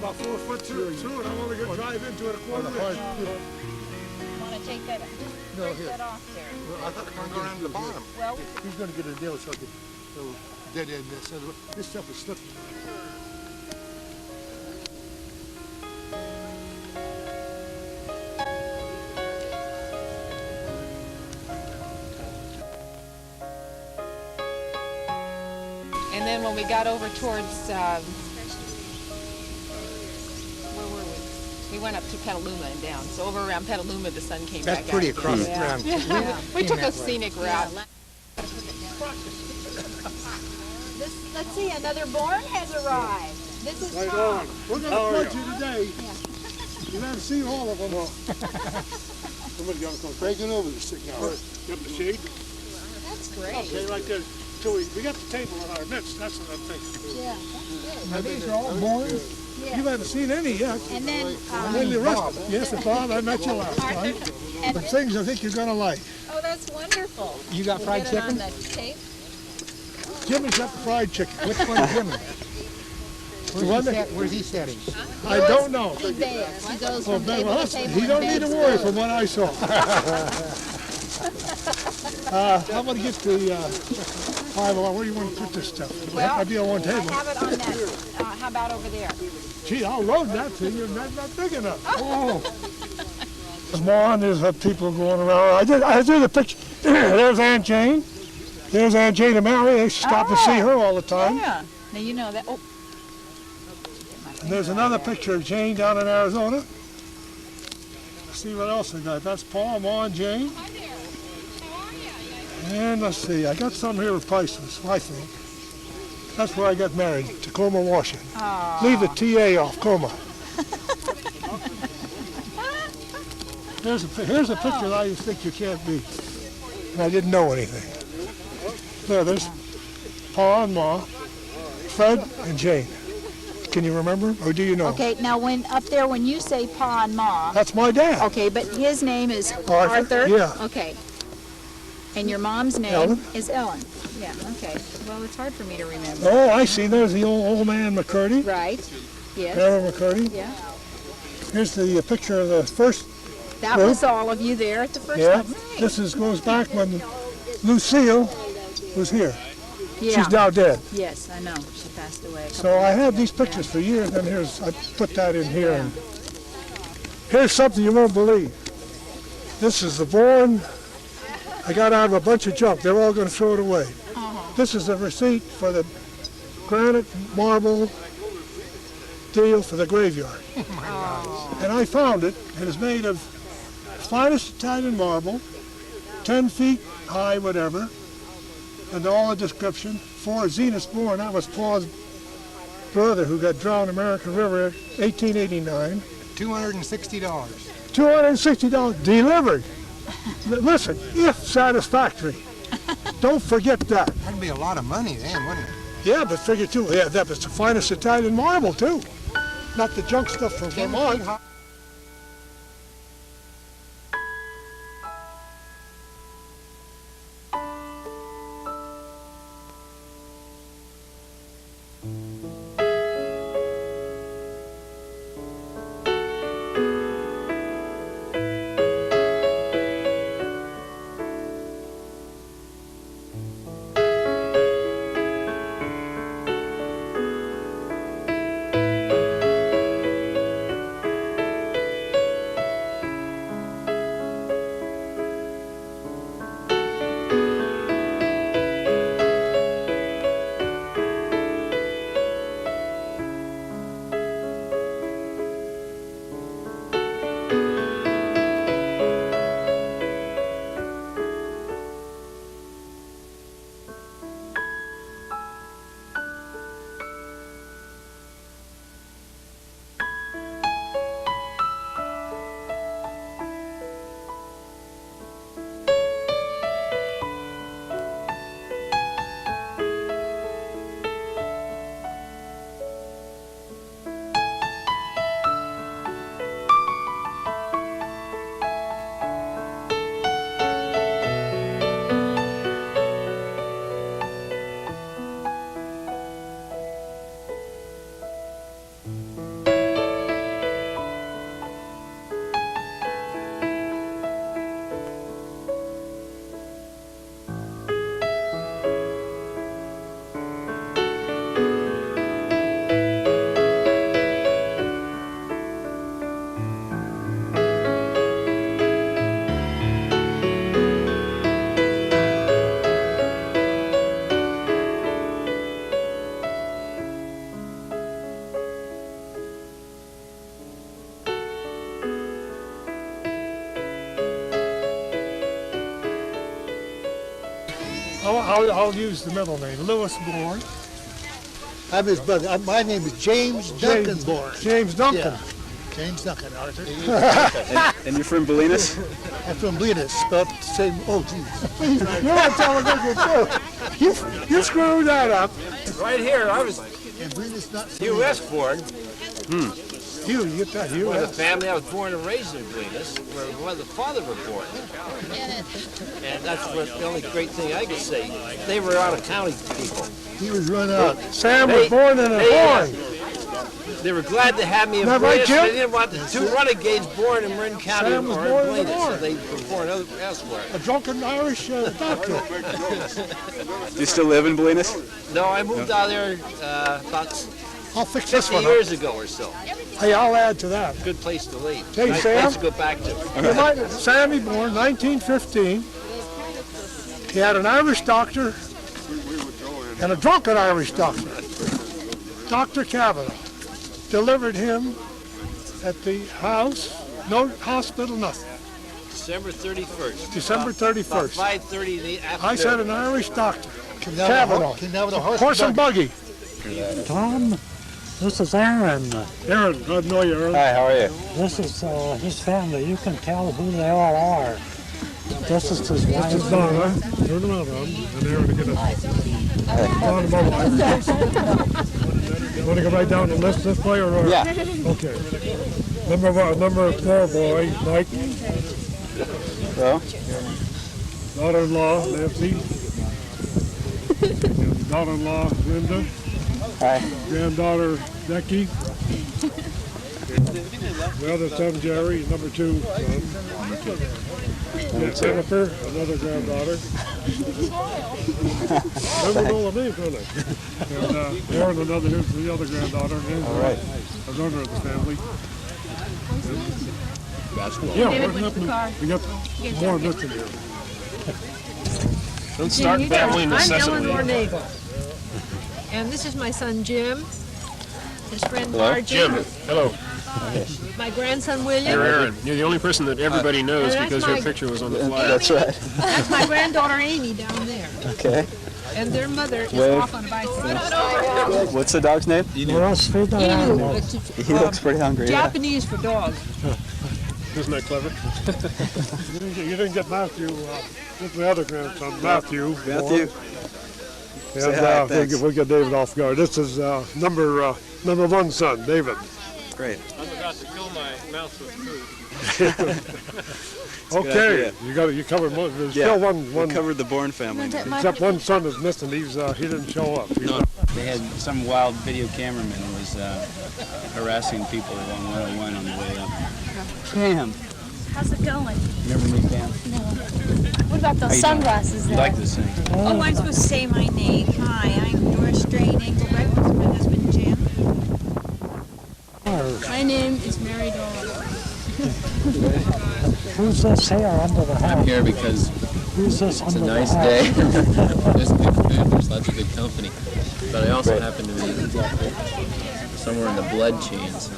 about 4 foot two, and I'm only going to drive into it a quarter inch. Want to take that, break that off there? I thought we were going around to the bottom. Well, He's going to get a nail so I can dead end this. This stuff is slipping. and then when we got over towards, where were we? We went up to Petaluma and down. So over around Petaluma, the sun came back out. That's pretty across the Yeah. ground. Yeah. We took a scenic route. Let's see, another Bourne has arrived. This is Right Tom. on. We're going to flood you today. You haven't seen all of them. Somebody's got to come breaking over this thing now. Got the shade? That's great. Okay, right there. So we got the table in our midst. That's what I'm thinking. Yeah, that's Now these are all Bourne. good. You haven't seen any yet. And then, Mainly Bob. Yes, Bob, I met you last time. and But things I think you're going to like. oh, that's wonderful. You got fried Get it on chicken? the tape. Jimmy's got the fried chicken. Which one's Jimmy? Where's he sitting? I don't know. He begs. He goes Oh, from Ben, table well, to table. he and don't need to begs worry food. from what I saw. I'm going to get the five. Where do you want to put this stuff? Well, I'd be on one I table. have it on that. How about over there? Gee, I'll load that thing. You're not big enough. Oh. Come on, there's people going around. I did a picture. There's Aunt Jane. There's Aunt Jane and Mary. They stop to see her all the time. Yeah. Now you know that. Oh. And there's another picture of Jane down in Arizona. Let's see what else I got. That's Paul, Ma, and Jane. Hi there. How are you? And let's see, I got some here with priceless, I think. That's where I got married, Tacoma, Washington. Aww. Leave the TA off, coma. Here's a picture that I just think you can't beat. And I didn't know anything. There's Pa and Ma, Fred and Jane. Can you remember him, or do you know? Okay, now when up there, when you say Pa and Ma, That's my dad. okay, but his name is Arthur, Arthur? yeah. Okay. And your mom's name Ellen. is Ellen. Yeah, okay. Well, it's hard for me to remember. Oh, I see. There's the old man McCurdy. Right. Yes. Remember McCurdy? Yeah. Here's the picture of the first. That Well, was all of you there at the first Yeah. time. Right. This goes back when Lucille was here. Yeah. She's now dead. Yes, I know. She passed away. So I had these pictures for years, and I put that in here. And here's something you won't believe. This is the Bourne. I got out of a bunch of junk. They're all going to throw it away. This is the receipt for the granite marble deal for the graveyard. And I found it. It is made of finest Italian marble, 10 feet high, whatever, and all the description. For Zenas Bourne, that was Paul's brother who got drowned in American River in 1889. $260. $260 delivered. Listen, if satisfactory. Don't forget that. That'd be a lot of money then, wouldn't it? Yeah, but figure too, yeah, that was the finest Italian marble too. Not the junk stuff from 10 Vermont. feet high. I'll use the middle name, Lewis Bourne. I'm his brother. My name is James Duncan Bourne. James Duncan. Yeah. James Duncan, Arthur. And you're from Bolinas? I'm from Bolinas, spelled the same. Oh, geez. You're on television too. You screwed that up. Right here, I was And Bolinas not U.S. born. You get that, you. With a family, I was born and raised in Bolinas, where my mother and father were born. And that's what the only great thing I could say. They were out of county people. He was run out. Sam was born in a boy. They were glad to have me in Isn't that right, Bolinas. Jim? They didn't want the two renegades born in Marin County Sam was or born in in the Bolinas, so Bourne. they were born elsewhere. A drunken Irish doctor. Do you still live in Bolinas? No, I moved out there about I'll fix this 50 one years up. ago or so. Hey, I'll add to that. Good place to leave. Hey, nice Sam. place to go back to. Sammy Bourne, 1915. He had an Irish doctor and a drunken Irish doctor. Dr. Cavanaugh delivered him at the house, no hospital, nothing. December 31st. December About 31st. 5:30 in the afternoon. I said an Irish doctor. Cavanaugh. Horse and buggy. Tom, this is Aaron. Aaron, good to know you, Aaron. Hi, how are you? This is his family. You can tell who they all are. This is his wife. This is Donna. Turn around, Ron. And Aaron to get a Donna, my wife. You want to go right down the list this way, or? Yeah. Okay. Number 4 boy, Mike. Hello? Daughter-in-law, Nancy. And daughter-in-law, Linda. Hi. Granddaughter, Becky. The other son, Jerry. Number 2 son. Yeah, Jennifer, another granddaughter. Remember all the names, don't I? And Aaron, here's the other granddaughter. All right. Another of the family. Yeah, we're nothing. We got more missing here. Don't start family I'm Eleanor Nagel. And this is my son Jim, his friend Margie, Jim, hello. my grandson William. You're Aaron. You're the only person that everybody knows And that's because your my- picture was on the flyer. That's right. That's my granddaughter Amy down there. Okay. And their mother is Wave. off on a bicycle. What's the dog's name? We're all feeding Inu, animals. which is, He looks pretty hungry. Yeah. Japanese for dog. Isn't that clever? You didn't get Matthew. This is my other grandson, Matthew. Matthew. And Say hi, thanks. we'll get David off guard. This is number 1 son, David. Great. I'm about to fill my mouth with food. Okay, idea. you covered one. There's Yeah. still We one, covered the Bourne family. except one son is missing. He didn't show up. They had some wild video cameraman who was harassing people along 101 on the way up. Cam. How's it going? Remember me, Cam? What about those sunglasses You there? like this thing? Oh, I'm supposed to say my name. Hi, I'm Doris Strain Engelbrecht. This is my husband Jim. My name is Mary Dolan. Who's this here under the I'm hat? here because Who's this it's a under nice the hat? day. There's good food, there's lots of good company. But I also happen to be somewhere in the blood chain. So.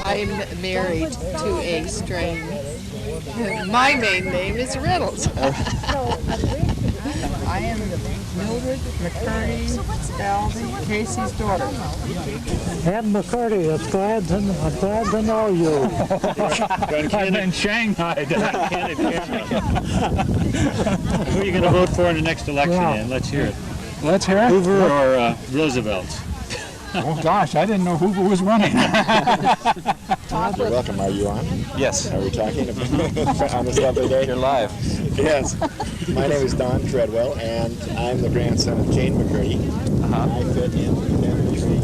I'm married to a strain. My main name is Reynolds. I am Mildred McCurdy, Alvy, Casey's daughter. Ann McCurdy, I'm glad to know you. I'm in Shanghai. Who are you going to vote for in the next election? Yeah. Then? Let's hear it. Let's hear it. Hoover or Roosevelt? Oh gosh, I didn't know Hoover was running. Welcome. Are you on? Yes. Are we talking on this lovely day? You're live. Yes. My name is Don Treadwell, and I'm the grandson of Jane McCurdy. I fit in the family tree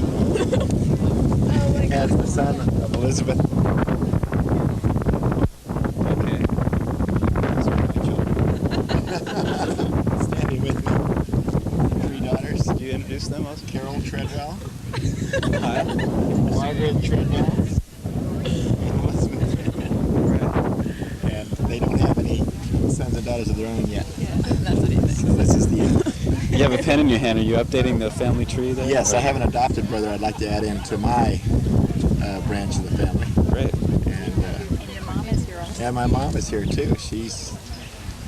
as the son of Elizabeth. Okay. These are my children. Standing with me. 3 daughters. Did you introduce them also? Carol Treadwell, Hi. Margaret Treadwell, and Elizabeth Treadwell. And they don't have any sons and daughters of their own yet. So this is the end. You have a pen in your hand. Are you updating the family tree there? Yes, Or- I have an adopted brother I'd like to add into my branch of the family. Great. And, Your mom is here also. yeah, my mom is here too. She's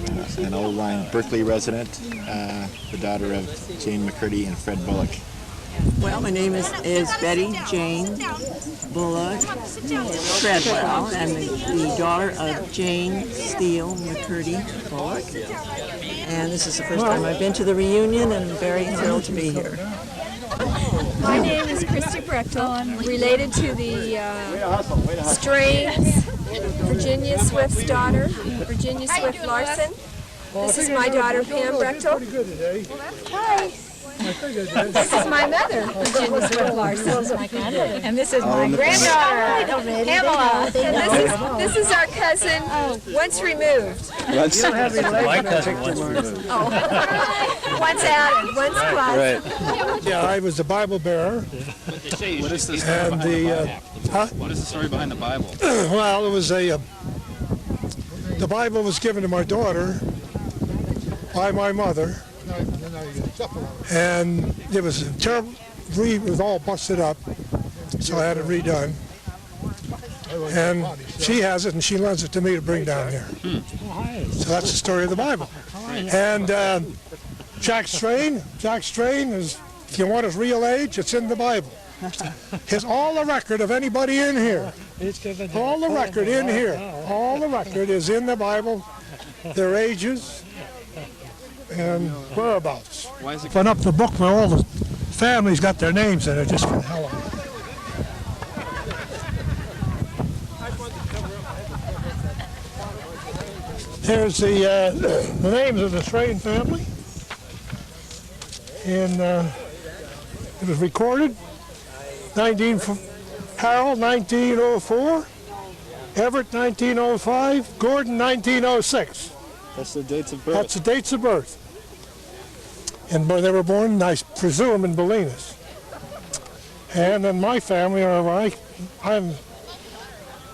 an old line Berkeley resident, the daughter of Jane McCurdy and Fred Bullock. Well, my name is Betty Jane Bullock Treadwell, and the daughter of Jane Steele McCurdy Bullock. And this is the first time I've been to the reunion, and I'm very thrilled to be here. My name is Christy Brechtel. I'm related to the Strains, Virginia Swift's daughter, Virginia Swift Larson. This is my daughter, Pam Brechtel. Hi. This is my mother, Virginia Swift Larson. And this is my granddaughter, Pamela. And this is our cousin, once removed. My cousin once removed. Oh. Once added, once plus. Right. Yeah, I was the Bible bearer. What is the story And behind the Bible? What is the story behind the Bible? Well, it was the Bible was given to my daughter by my mother, and it was terrible. It was all busted up, so I had it redone. And she has it, and she lends it to me to bring down here. So that's the story of the Bible. And Jack Strain is, if you want his real age, it's in the Bible. It's all the record of anybody in here. All the record in here. All the record is in the Bible. Their ages and whereabouts. Why is it? Open up the book where all the families got their names in it, just for the hell of it. Here's the names of the Strain family. And it was recorded Harold 1904, Everett 1905, Gordon 1906. That's the dates of birth. That's the dates of birth. And they were born, I presume, in Bolinas. And then my family, I'm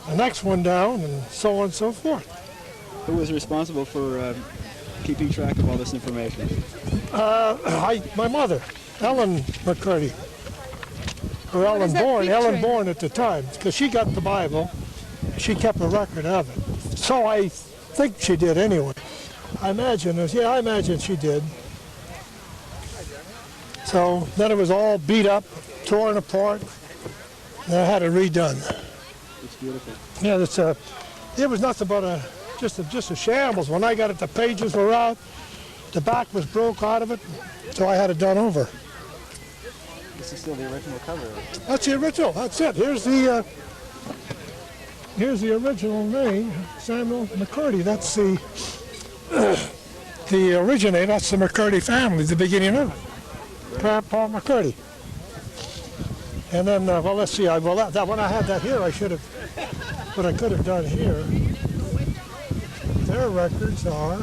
the next one down, and so on and so forth. Who was responsible for keeping track of all this information? My mother, Ellen McCurdy, or Ellen Bourne at the time, because she got the Bible, she kept a record of it. So I think she did anyway. I imagine she did. So then it was all beat up, torn apart, and I had it redone. It's beautiful. Yeah, it was nothing but just a shambles. When I got it, the pages were out, the back was broke out of it, so I had it done over. This is still the original cover. That's the original. That's it. Here's the original name, Samuel McCurdy. That's the originator. That's the McCurdy family, the beginning of it. Paul McCurdy. And then, well, let's see. When I had that here, what I could have done here. Their records are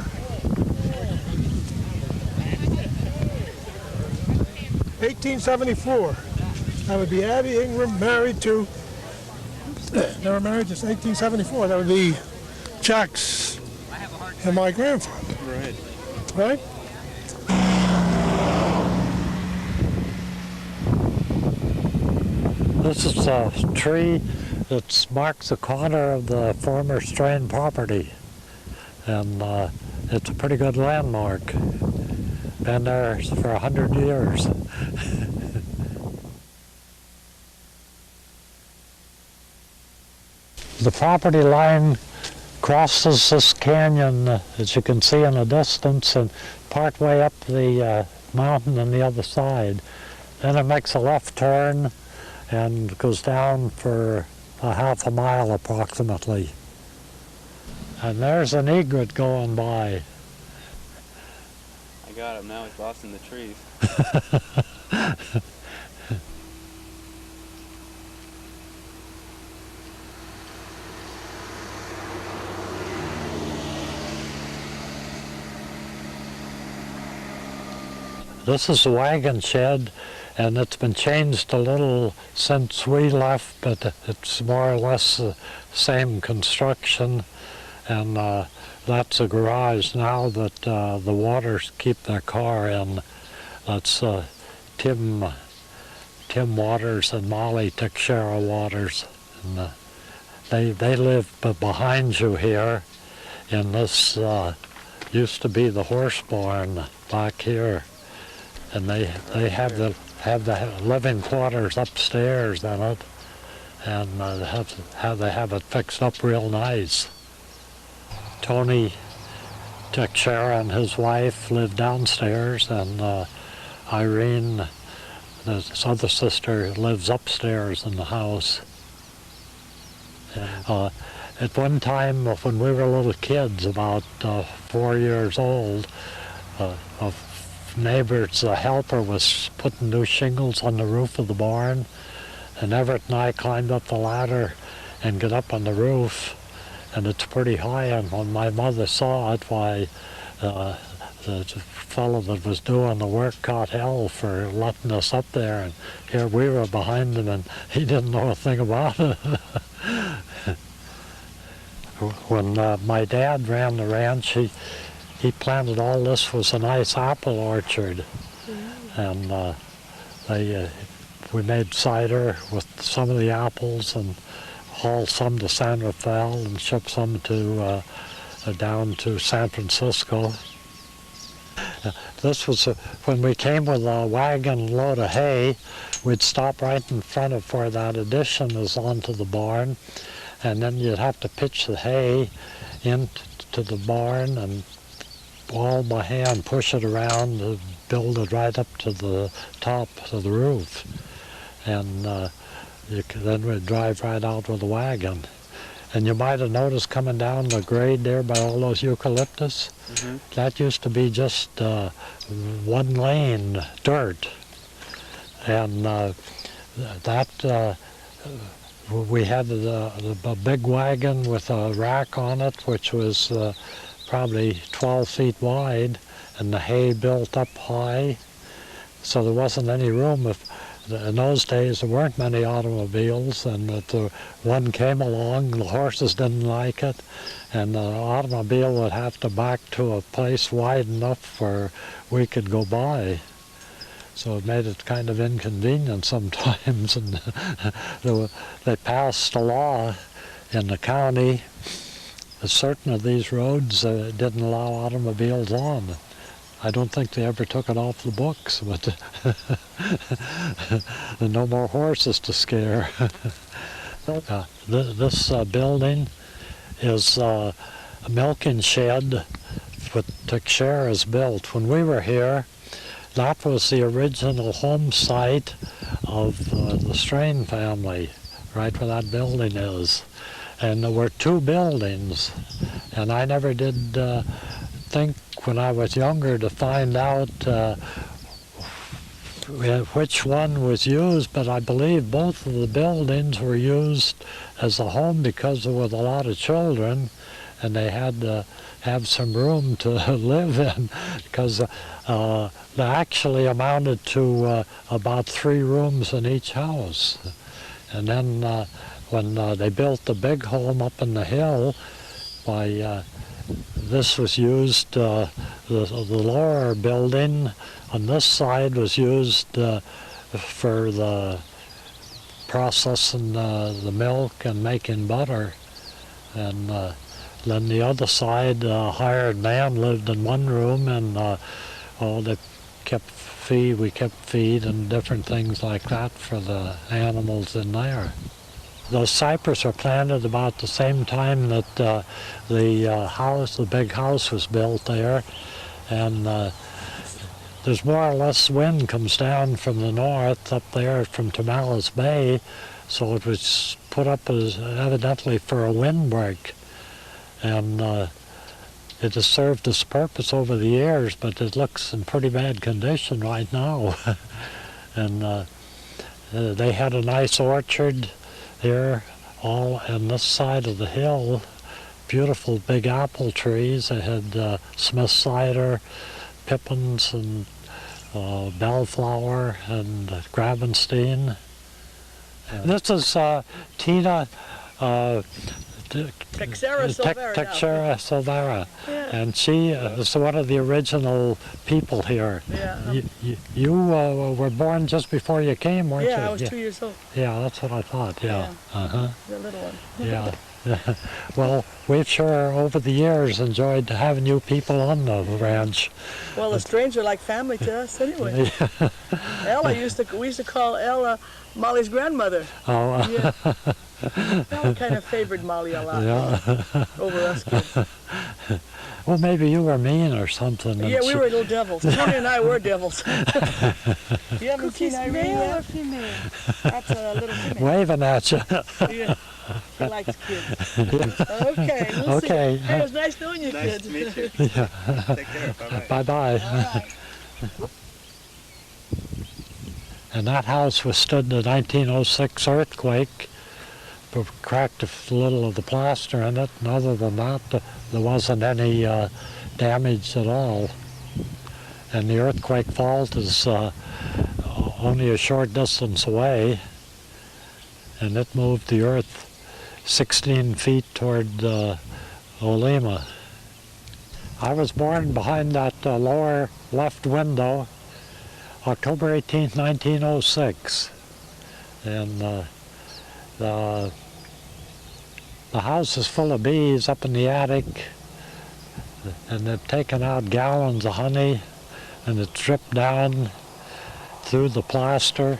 1874. That would be Addie Ingram married to. They were married just 1874. That would be Jack's and my grandfather. Right. Right? This is a tree that marks the corner of the former Strain property. And it's a pretty good landmark. Been there for 100 years. The property line crosses this canyon, as you can see in the distance, and part way up the mountain on the other side. Then it makes a left turn and goes down for a half a mile approximately. And there's an egret going by. I got him. Now he's lost in the trees. This is the wagon shed, and it's been changed a little since we left, but it's more or less the same construction. And that's a garage now that the Waters keep their car in. That's Tim Waters and Molly Teixeira Waters. And they live behind you here in this used to be the horse barn back here, and they have the living quarters upstairs in it, and they have it fixed up real nice. Tony Teixeira and his wife live downstairs, and Irene, his other sister, lives upstairs in the house. At one time, when we were little kids, about 4 years old, a neighbor's helper was putting new shingles on the roof of the barn, and Everett and I climbed up the ladder and got up on the roof, and it's pretty high, and when my mother saw it, why, the fellow that was doing the work caught hell for letting us up there, and here we were behind him, and he didn't know a thing about it. When my dad ran the ranch, he planted all this was a nice apple orchard, and we made cider with some of the apples and hauled some to San Rafael and shipped some to down to San Francisco. This was when we came with a wagon load of hay, we'd stop right in front of where that addition is onto the barn, and then you'd have to pitch the hay into the barn and all by hand push it around to build it right up to the top of the roof. And then we'd drive right out with the wagon. And you might have noticed coming down the grade there by all those eucalyptus, that used to be just one lane dirt. And we had a big wagon with a rack on it, which was probably 12 feet wide, and the hay built up high, so there wasn't any room. In those days, there weren't many automobiles, and if one came along, the horses didn't like it, and the automobile would have to back to a place wide enough where we could go by. So it made it kind of inconvenient sometimes, and they passed a law in the county that certain of these roads didn't allow automobiles on. I don't think they ever took it off the books, but no more horses to scare. This building is a milking shed that Teixeira's built. When we were here, that was the original home site of the Strain family, right where that building is. And there were two buildings, and I never did think when I was younger to find out which one was used, but I believe both of the buildings were used as a home because there was a lot of children, and they had to have some room to live in, because they actually amounted to about 3 rooms in each house. And then when they built the big home up in the hill, why, this was used, the lower building on this side was used for the processing the milk and making butter. And then the other side, a hired man lived in one room, and they we kept feed and different things like that for the animals in there. Those cypress were planted about the same time that the big house was built there, and there's more or less wind comes down from the north up there from Tamales Bay, so it was put up as evidently for a windbreak, and it has served its purpose over the years, but it looks in pretty bad condition right now. And they had a nice orchard here, all on this side of the hill, beautiful big apple trees. They had Smith cider, pippins, and bellflower, and Gravenstein. And this is Tina Teixeira Silvera, Yeah. and she is one of the original people here. Yeah. You were born just before you came, weren't you? Yeah, I was 2 years old. Yeah, that's what I thought, yeah. The little one. Yeah. Well, we've sure over the years enjoyed having you people on the ranch. Well, the Strains are like family to us anyway. Ella we used to call Ella Molly's grandmother. Oh, Yeah. Ella kind of favored Molly a lot over us kids. Well, maybe you were mean or something. Yeah, we were little devils. Tony and I were devils. You haven't seen Irene Male or yet? female? That's a little female. Waving at you. Yeah. She likes kids. Okay, we'll see. Okay. Hey, it was nice knowing you, Nice kids. to meet you. Yeah. Take care. Bye-bye. Bye-bye. And that house withstood the 1906 earthquake, but cracked a little of the plaster in it, and other than that, there wasn't any damage at all. And the earthquake fault is only a short distance away, and it moved the earth 16 feet toward Olema. I was born behind that lower left window, October 18, 1906, and the house is full of bees up in the attic, and they've taken out gallons of honey, and it dripped down through the plaster.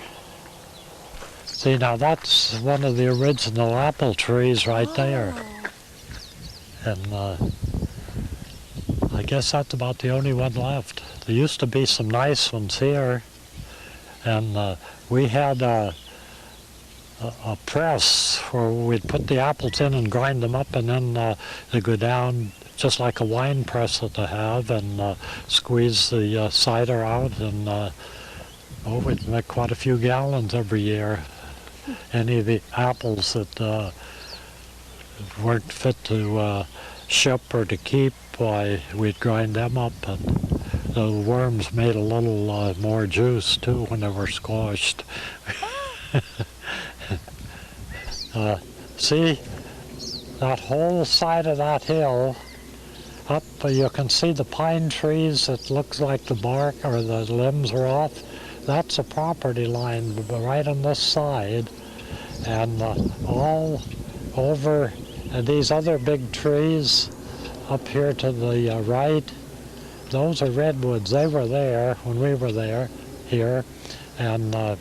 See, now that's one of the original apple trees right there. And I guess that's about the only one left. There used to be some nice ones here, and we had a press where we'd put the apples in and grind them up, and then they go down just like a wine press that they have, and squeeze the cider out, and we'd make quite a few gallons every year. Any of the apples that weren't fit to ship or to keep, we'd grind them up, and the worms made a little more juice too when they were squashed. See, that whole side of that hill, up you can see the pine trees. It looks like the bark or the limbs are off. That's a property line right on this side, and all over these other big trees up here to the right, those are redwoods. They were there when we were there, here, and the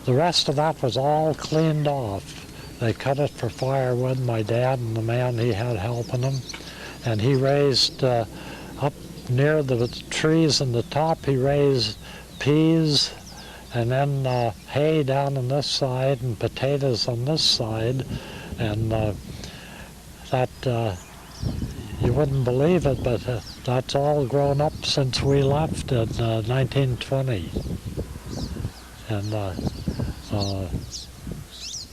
rest of that was all cleaned off. They cut it for firewood, my dad and the man he had helping him, and he raised up near the trees in the top, he raised peas, and then hay down on this side and potatoes on this side, and that you wouldn't believe it, but that's all grown up since we left in 1920. And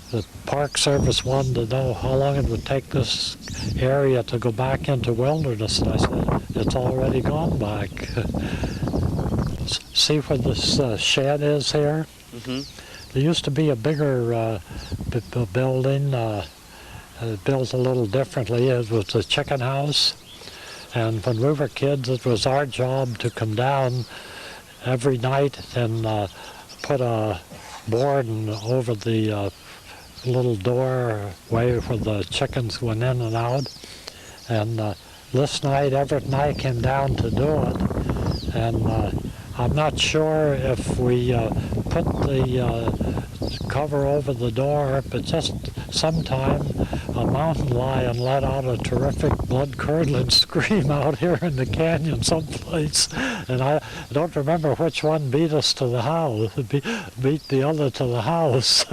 the Park Service wanted to know how long it would take this area to go back into wilderness, and I said, it's already gone back. See where this shed is here? Mm-hmm. There used to be a bigger building, built a little differently. It was a chicken house, and when we were kids, it was our job to come down every night and put a board over the little doorway where the chickens went in and out. And this night, Everett and I came down to do it, and I'm not sure if we put the cover over the door, but just sometime a mountain lion let out a terrific blood-curdling scream out here in the canyon someplace, and I don't remember which one beat us to the house, beat the other to the house.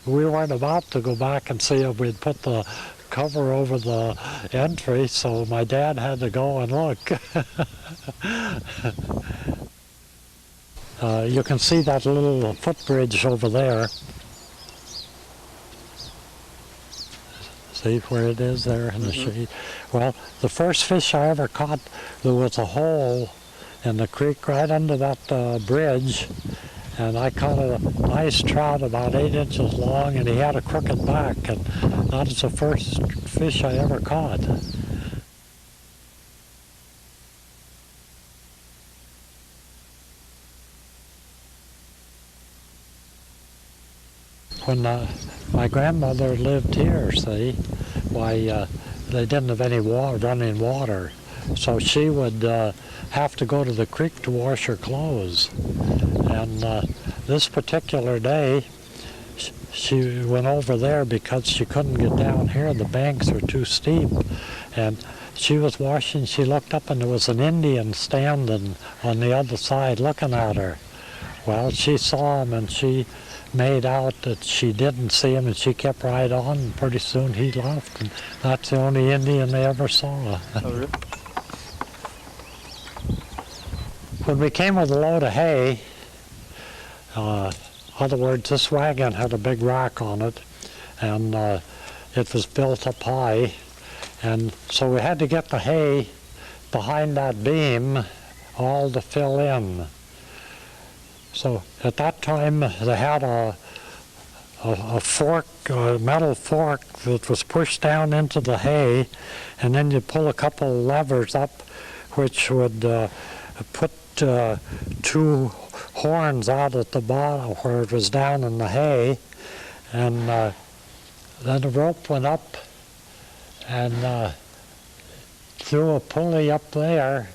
We weren't about to go back and see if we'd put the cover over the entry, so my dad had to go and look. You can see that little footbridge over there. See where it is there in the shade? Well, the first fish I ever caught, there was a hole in the creek right under that bridge, and I caught a nice trout about 8 inches long, and he had a crooked back, and that was the first fish I ever caught. When my grandmother lived here, see. Why, they didn't have any running water. So she would have to go to the creek to wash her clothes. And this particular day, she went over there because she couldn't get down here. The banks were too steep. And she was washing, she looked up and there was an Indian standing on the other side looking at her. Well, she saw him and she made out that she didn't see him and she kept right on and pretty soon he left. And that's the only Indian they ever saw. When we came with a load of hay, in other words, this wagon had a big rack on it and it was built up high. And so we had to get the hay behind that beam all to fill in. So at that time they had a fork, a metal fork that was pushed down into the hay, and then you pull a couple of levers up which would put two horns out at the bottom where it was down in the hay, and then the rope went up and threw a pulley up there,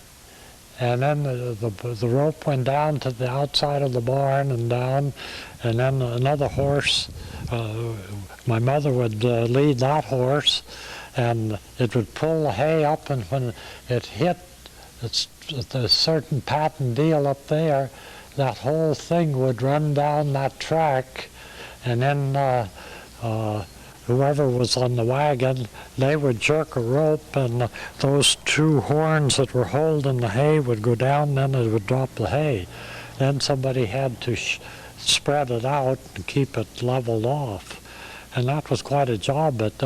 and then the rope went down to the outside of the barn and down, and then another horse, my mother would lead that horse, and it would pull the hay up, and when it hit a certain patent deal up there, that whole thing would run down that track, and then whoever was on the wagon, they would jerk a rope, and those two horns that were holding the hay would go down, then it would drop the hay. Then somebody had to spread it out and keep it leveled off. And that was quite a job, but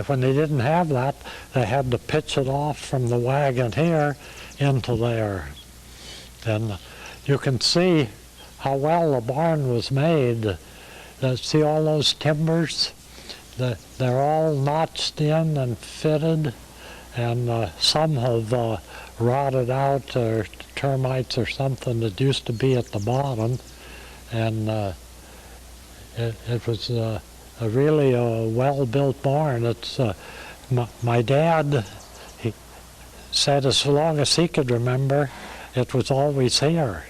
when they didn't have that, they had to pitch it off from the wagon here into there. And you can see how well the barn was made. See all those timbers? They're all notched in and fitted, and some have rotted out, or termites or something that used to be at the bottom, and it was really a well-built barn. It's my dad, he said as long as he could remember, it was always here.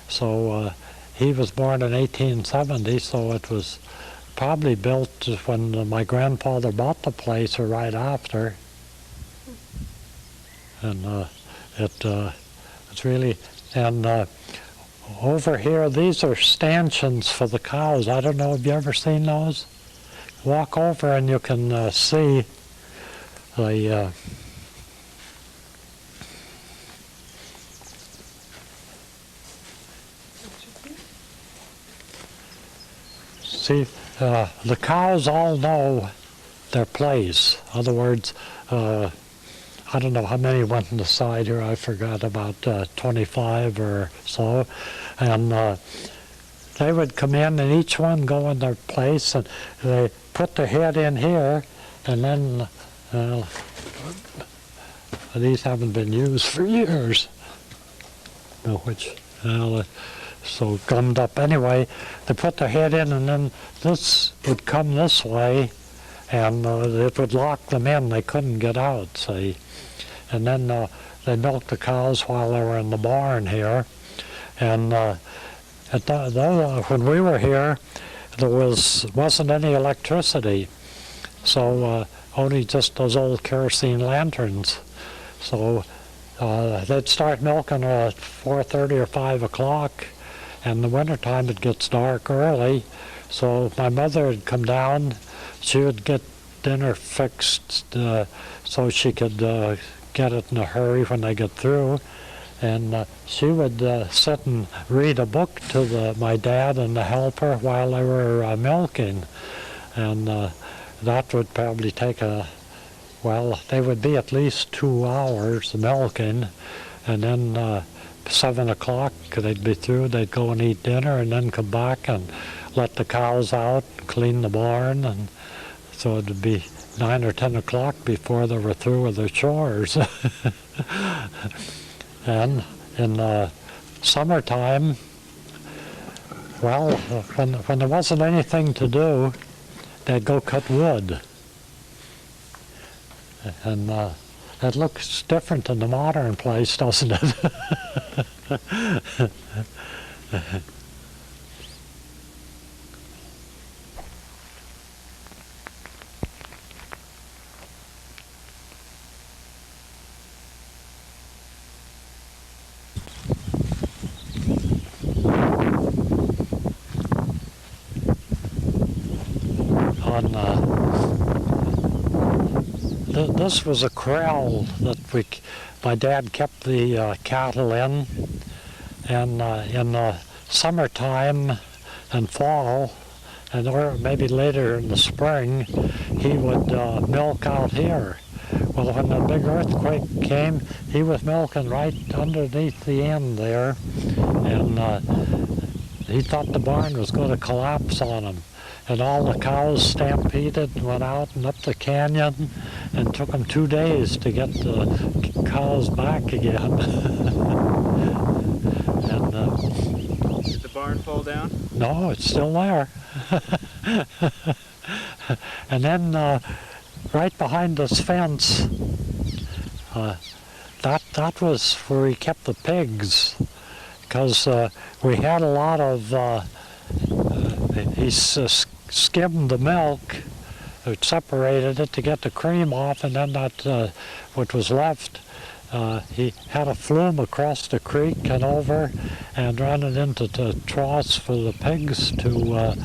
So he was born in 1870, so it was probably built when my grandfather bought the place or right after. And it's really, and over here, these are stanchions for the cows. I don't know, have you ever seen those? Walk over and you can see the the cows all know their place. In other words, I don't know how many went on the side here, I forgot, about 25 or so. And they would come in and each one go in their place, and they put their head in here, and then these haven't been used for years. So gummed up. Anyway, they put their head in, and then this would come this way, and it would lock them in. They couldn't get out, see. And then they milked the cows while they were in the barn here. And when we were here, there wasn't any electricity, so only just those old kerosene lanterns. So they'd start milking at 4:30 or 5 o'clock. And in the wintertime it gets dark early, so my mother would come down. She would get dinner fixed so she could get it in a hurry when they get through. And she would sit and read a book to my dad and the helper while they were milking. And that would probably take they would be at least 2 hours milking, and then 7 o'clock, they'd be through, they'd go and eat dinner and then come back and let the cows out, clean the barn, and so it'd be 9 or 10 o'clock before they were through with their chores. And in summertime, Well, when there wasn't anything to do, they'd go cut wood. And it looks different in the modern place, doesn't it? This was a corral that my dad kept the cattle in, and in the summertime and fall, and or maybe later in the spring, he would milk out here. Well, when the big earthquake came, he was milking right underneath the end there, and he thought the barn was going to collapse on him. And all the cows stampeded and went out and up the canyon, and took them 2 days to get the cows back again. And, did the barn fall down? No, it's still there. And then right behind this fence, that was where he kept the pigs, because we had a lot of he skimmed the milk, separated it to get the cream off, and then that what was left, he had a flume across the creek and over and run it into the troughs for the pigs to,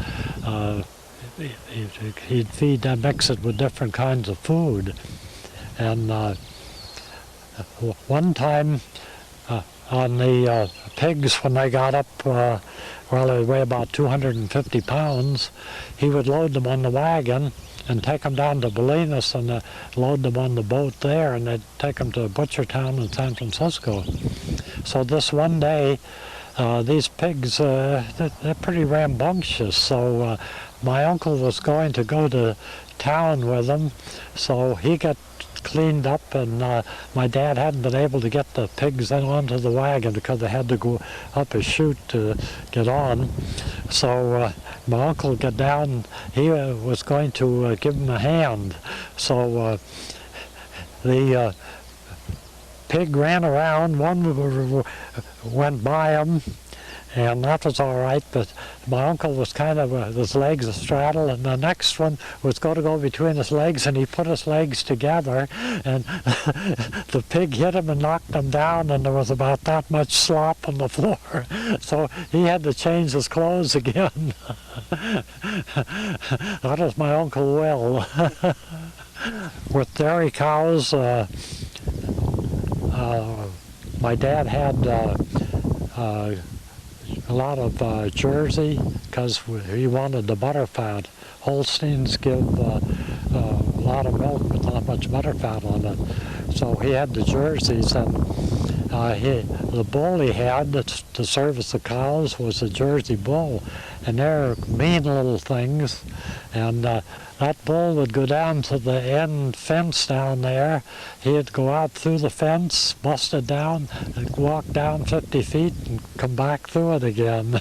he'd feed them, mix it with different kinds of food. And one time on the pigs, when they got up, well, they weigh about 250 pounds, he would load them on the wagon and take them down to Bolinas and load them on the boat there, and they'd take them to Butchertown in San Francisco. So this one day, these pigs, they're pretty rambunctious, so my uncle was going to go to town with them, so he got cleaned up, and my dad hadn't been able to get the pigs then onto the wagon because they had to go up a chute to get on. So my uncle got down, he was going to give him a hand. So the pig ran around, one went by him, and that was all right, but my uncle was kind of, his legs astraddle, and the next one was going to go between his legs, and he put his legs together, and the pig hit him and knocked him down, and there was about that much slop on the floor. So he had to change his clothes again. That was my Uncle Will. With dairy cows, my dad had a lot of Jersey, because he wanted the butter fat. Holsteins give a lot of milk with not much butter fat on it. So he had the Jerseys, and the bull he had to service the cows was a Jersey bull. And they're mean little things. And that bull would go down to the end fence down there. He'd go out through the fence, bust it down, and walk down 50 feet and come back through it again.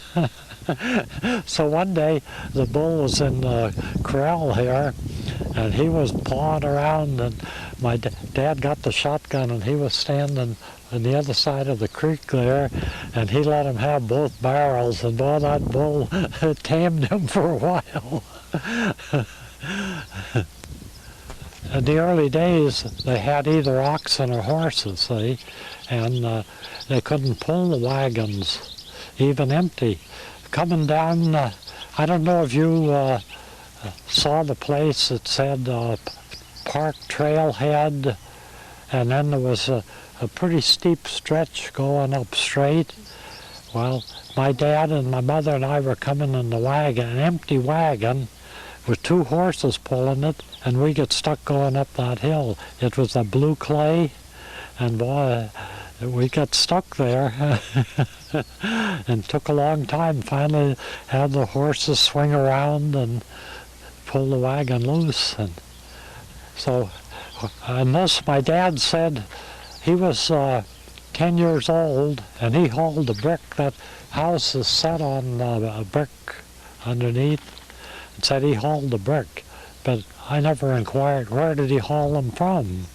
So one day the bull was in the corral here, and he was pawing around, and my dad got the shotgun, and he was standing on the other side of the creek there, and he let him have both barrels, and boy, that bull tamed him for a while. In the early days, they had either oxen or horses, see, and they couldn't pull the wagons, even empty. Coming down, I don't know if you saw the place that said Park Trailhead, and then there was a pretty steep stretch going up straight. Well, my dad and my mother and I were coming in the wagon, an empty wagon, with 2 horses pulling it, and we get stuck going up that hill. It was a blue clay, and boy, we got stuck there. And took a long time. Finally had the horses swing around and pull the wagon loose. And so, and this, my dad said, he was 10 years old, and he hauled a brick. That house is set on a brick underneath. And said he hauled the brick, but I never inquired where did he haul them from.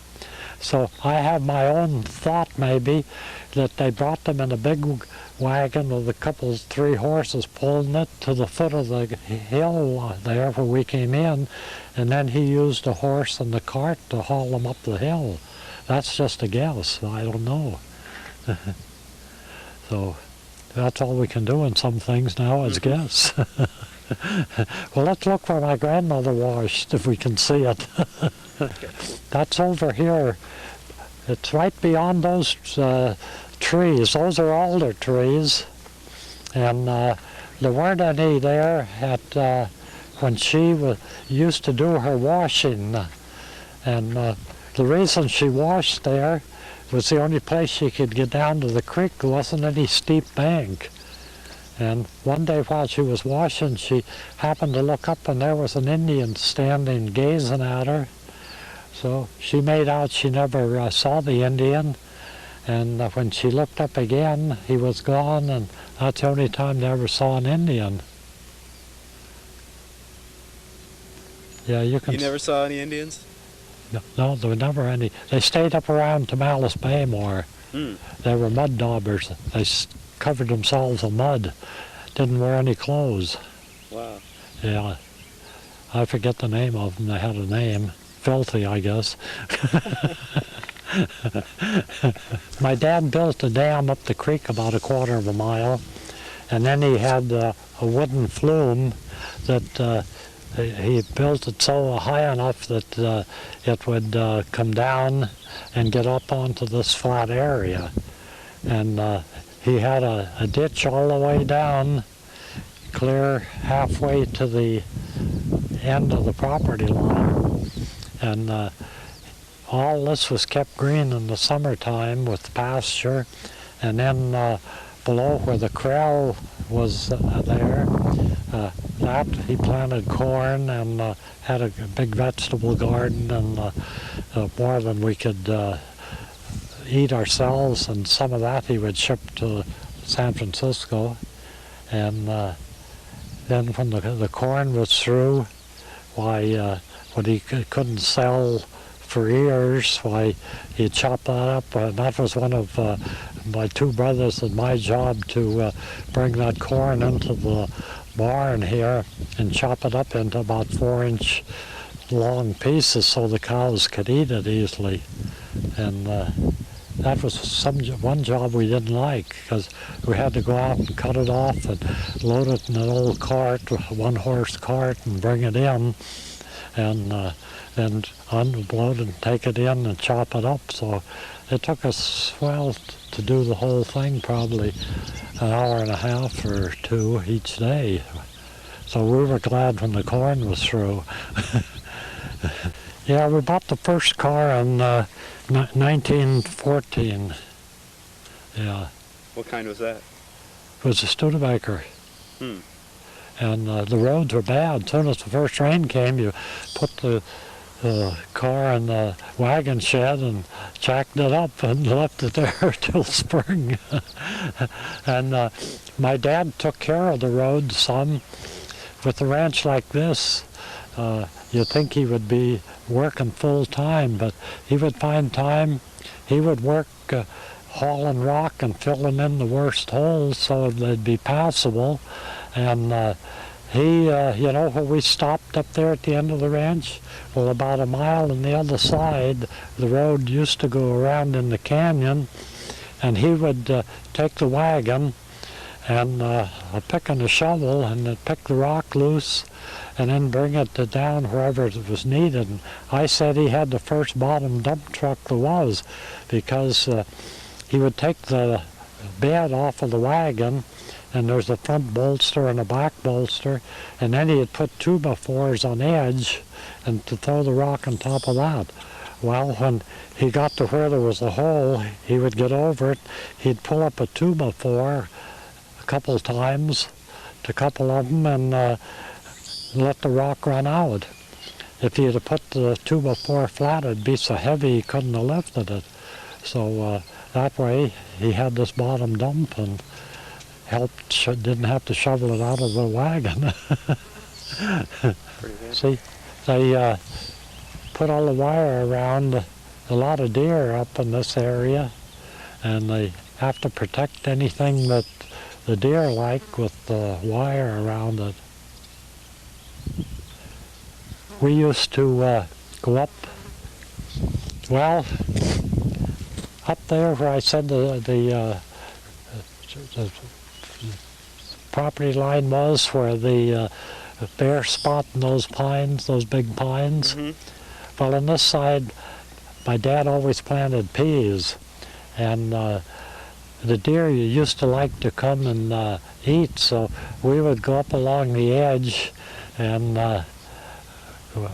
So I have my own thought maybe that they brought them in a big wagon with a couple, 3 horses pulling it to the foot of the hill there where we came in, and then he used a horse and the cart to haul them up the hill. That's just a guess. I don't know. So that's all we can do in some things now is guess. Well, let's look where my grandmother washed, if we can see it. That's over here. It's right beyond those trees. Those are alder trees. And there weren't any there at when she used to do her washing. And the reason she washed there was the only place she could get down to the creek. There wasn't any steep bank. And one day while she was washing, she happened to look up and there was an Indian standing gazing at her. So she made out she never saw the Indian. And when she looked up again, he was gone, and that's the only time they ever saw an Indian. Yeah, you can... You never saw any Indians? No, there were never any. They stayed up around Tamales Bay more. They were mud daubers. They covered themselves in mud. Didn't wear any clothes. Wow. Yeah. I forget the name of them. They had a name. Filthy, I guess. My dad built a dam up the creek about 1/4 of a mile, and then he had a wooden flume that he built it so high enough that it would come down and get up onto this flat area. And he had a ditch all the way down, clear halfway to the end of the property line. And all this was kept green in the summertime with pasture. And then below where the corral was there, that he planted corn and had a big vegetable garden, and more than we could eat ourselves, and some of that he would ship to San Francisco. And then when the corn was through, why, when he couldn't sell for years, why, he'd chop that up. That was one of my 2 brothers and my job to bring that corn into the barn here and chop it up into about 4-inch long pieces so the cows could eat it easily. And that was one job we didn't like, because we had to go out and cut it off and load it in an old cart, 1-horse cart, and bring it in, and then unload and take it in and chop it up. So it took us, well, to do the whole thing, probably an hour and a half or 2 each day. So we were glad when the corn was through. Yeah, we bought the first car in 1914. Yeah. What kind was that? It was a Studebaker. And the roads were bad. As soon as the first rain came, you put the car in the wagon shed and jacked it up and left it there till spring. And my dad took care of the road some. With a ranch like this, you'd think he would be working full time, but he would find time. He would work hauling rock and filling in the worst holes so they'd be passable. And he, you know, when we stopped up there at the end of the ranch, well, about a mile on the other side, the road used to go around in the canyon, and he would take the wagon and a pick and a shovel and pick the rock loose and then bring it down wherever it was needed. And I said he had the first bottom dump truck there was, because he would take the bed off of the wagon, and there's a front bolster and a back bolster, and then he'd put 2x4s on edge and to throw the rock on top of that. Well, when he got to where there was a hole, he would get over it. He'd pull up a 2x4 a couple times, to couple of them, and let the rock run out. If he had put the 2x4 flat, it'd be so heavy he couldn't have lifted it. So that way he had this bottom dump and didn't have to shovel it out of the wagon. See, they put all the wire around a lot of deer up in this area, and they have to protect anything that the deer like with the wire around it. We used to go up, well, up there where I said the property line was, where the bare spot in those pines, those big pines. Well, on this side, my dad always planted peas, and the deer used to like to come and eat, so we would go up along the edge, and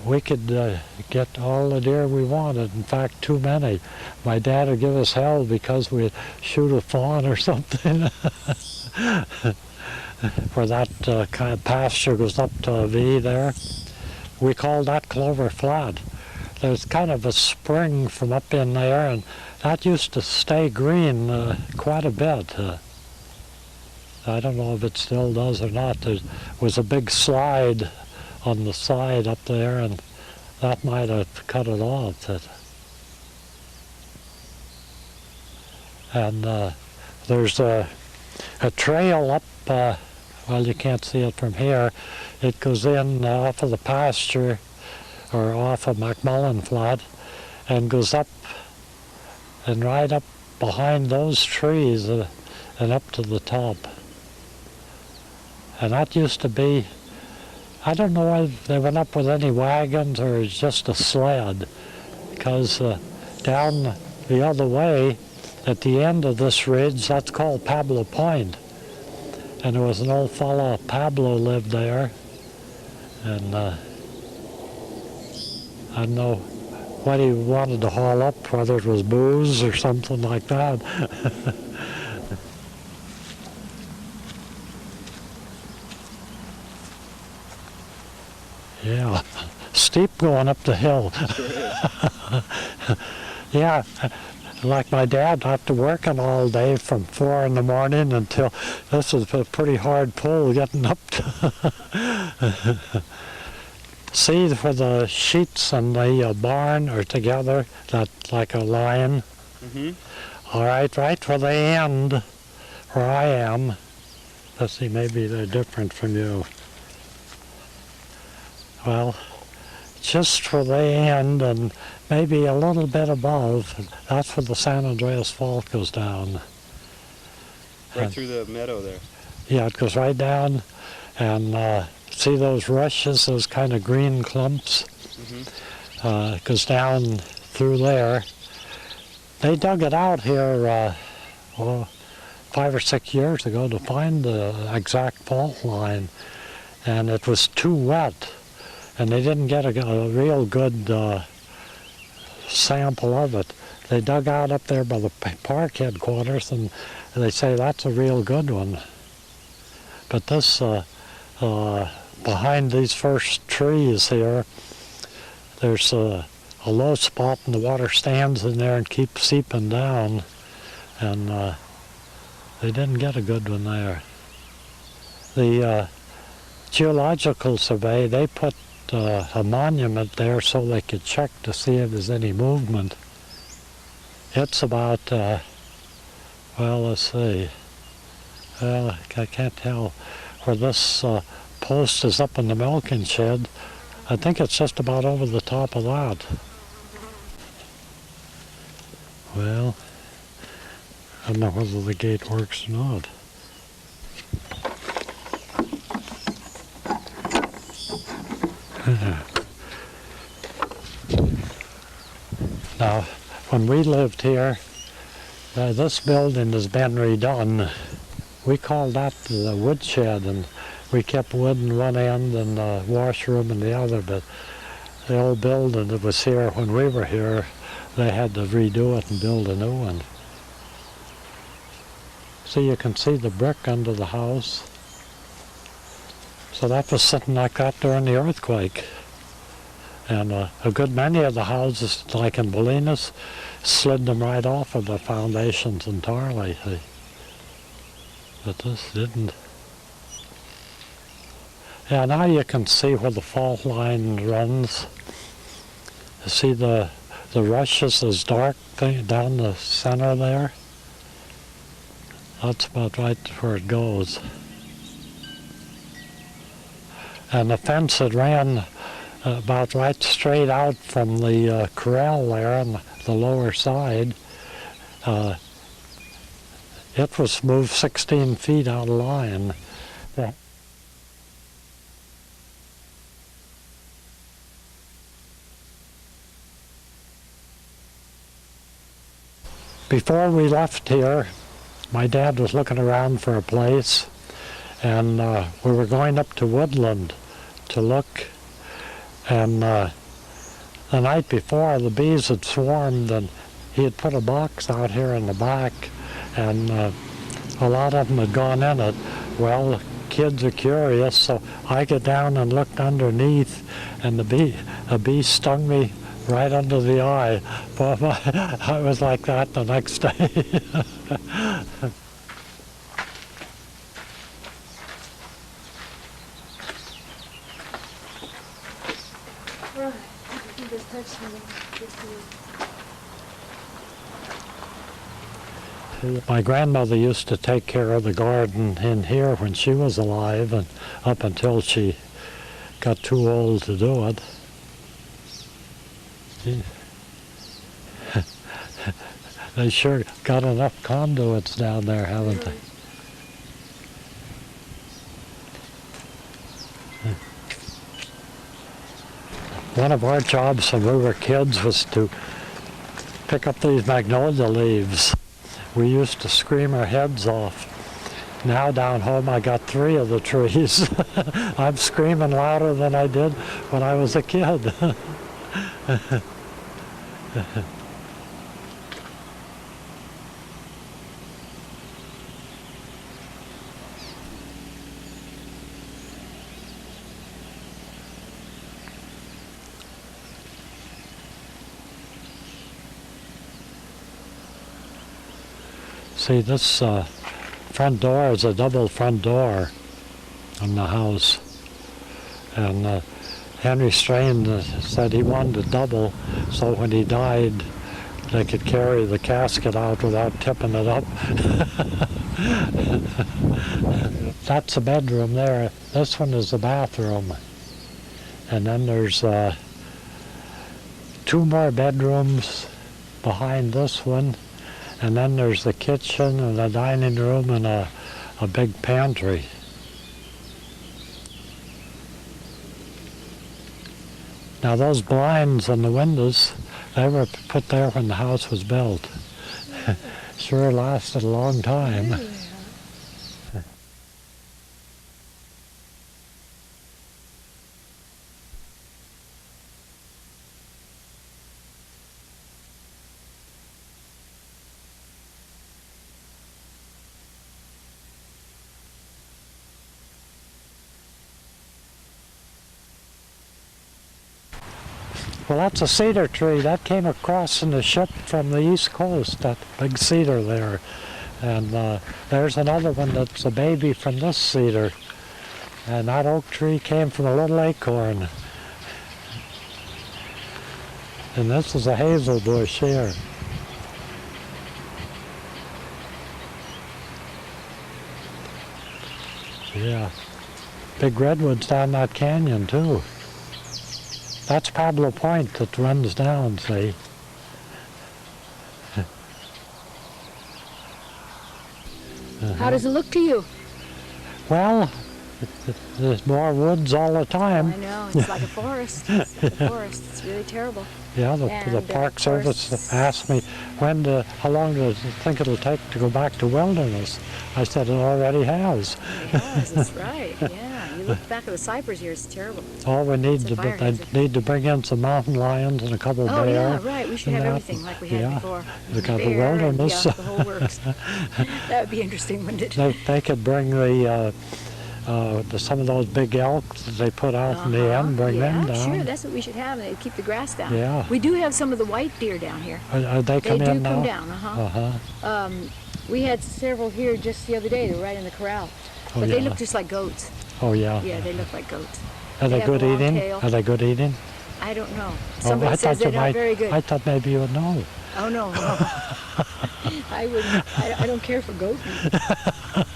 we could get all the deer we wanted. In fact, too many. My dad would give us hell because we'd shoot a fawn or something. Where that kind of pasture goes up to a V there. We called that Clover Flat. There's kind of a spring from up in there, and that used to stay green quite a bit. I don't know if it still does or not. There was a big slide on the side up there, and that might have cut it off. And there's a trail up, well, you can't see it from here. It goes in off of the pasture, or off of McMullen Flat, and goes up and right up behind those trees and up to the top. And that used to be, I don't know if they went up with any wagons or it's just a sled, because down the other way at the end of this ridge, that's called Pablo Point. And there was an old fellow, Pablo, lived there, and I don't know what he wanted to haul up, whether it was booze or something like that. Yeah, steep going up the hill. Yeah, like my dad, after working all day from 4 in the morning until, this was a pretty hard pull getting up to. See where the sheets and the barn are together, that like a line? All right, right where they end, where I am. Let's see, maybe they're different from you. Well, just where they end and maybe a little bit above, that's where the San Andreas Fault goes down. Right through the meadow there. Yeah, it goes right down, and see those rushes, those kind of green clumps? It goes down through there. They dug it out here, 5 or 6 years ago to find the exact fault line, and it was too wet, and they didn't get a real good sample of it. They dug out up there by the park headquarters, and they say that's a real good one. But this, behind these first trees here, there's a low spot, and the water stands in there and keeps seeping down, and they didn't get a good one there. The Geological Survey, they put a monument there so they could check to see if there's any movement. It's about, well, let's see, well, I can't tell where this post is up in the milking shed. I think it's just about over the top of that. Well, I don't know whether the gate works or not. Now, when we lived here, this building has been redone. We called that the woodshed, and we kept wood in one end and the washroom in the other, but the old building that was here when we were here, they had to redo it and build a new one. So you can see the brick under the house. So that was sitting like that during the earthquake. And a good many of the houses, like in Bolinas, slid them right off of the foundations entirely. See? But this didn't. Yeah, now you can see where the fault line runs. You see the rushes, this dark thing down the center there? That's about right where it goes. And the fence that ran about right straight out from the corral there on the lower side, it was moved 16 feet out of line. Yeah. Before we left here, my dad was looking around for a place, and we were going up to Woodland to look, and the night before the bees had swarmed, and he had put a box out here in the back, and a lot of them had gone in it. Well, kids are curious, so I get down and looked underneath, and a bee stung me right under the eye. But I was like that the next day. My grandmother used to take care of the garden in here when she was alive, and up until she got too old to do it. They sure got enough conduits down there, haven't they? One of our jobs when we were kids was to pick up these magnolia leaves. We used to scream our heads off. Now down home I got 3 of the trees. I'm screaming louder than I did when I was a kid. See, this front door is a double front door in the house. And Henry Strain said he wanted a double, so when he died, they could carry the casket out without tipping it up. That's a bedroom there. This one is the bathroom. And then there's 2 more bedrooms behind this one. And then there's the kitchen and a dining room and a big pantry. Now those blinds on the windows, they were put there when the house was built. Sure lasted a long time. Well, that's a cedar tree. That came across in the ship from the East Coast, that big cedar there. And there's another one that's a baby from this cedar. And that oak tree came from a little acorn. And this is a hazel bush here. Yeah. Big redwoods down that canyon, too. That's Pablo Point that runs down, see? How does it look to you? Well, there's more woods all the time. I know, it's like a forest. It's like a forest. It's really terrible. Yeah, the Park Service asked me, how long do you think it'll take to go back to wilderness? I said, it already has. It has, that's right, yeah. You look back at the cypress here, it's terrible. All we need they need to bring in some mountain lions and a couple bear. Oh yeah, right, we should have everything like we had before. The couple wilderness. Yeah, the whole works. That would be interesting, wouldn't it? They could bring the some of those big elk that they put out in the end, bring them down. Sure, that's what we should have. They keep the grass down. Yeah. We do have some of the white deer down here. They come They in do now? come down, uh-huh. We had several here just the other day. They were right in the corral. Oh, But they yeah. look just like goats. Oh, yeah. Yeah, they look like goats. Are they have a good long eating? tail. Are they good eating? I don't know. Oh, Somebody I says thought they're you not might. very good. I thought maybe you would know. Oh, no. I wouldn't. I don't care for goat meat.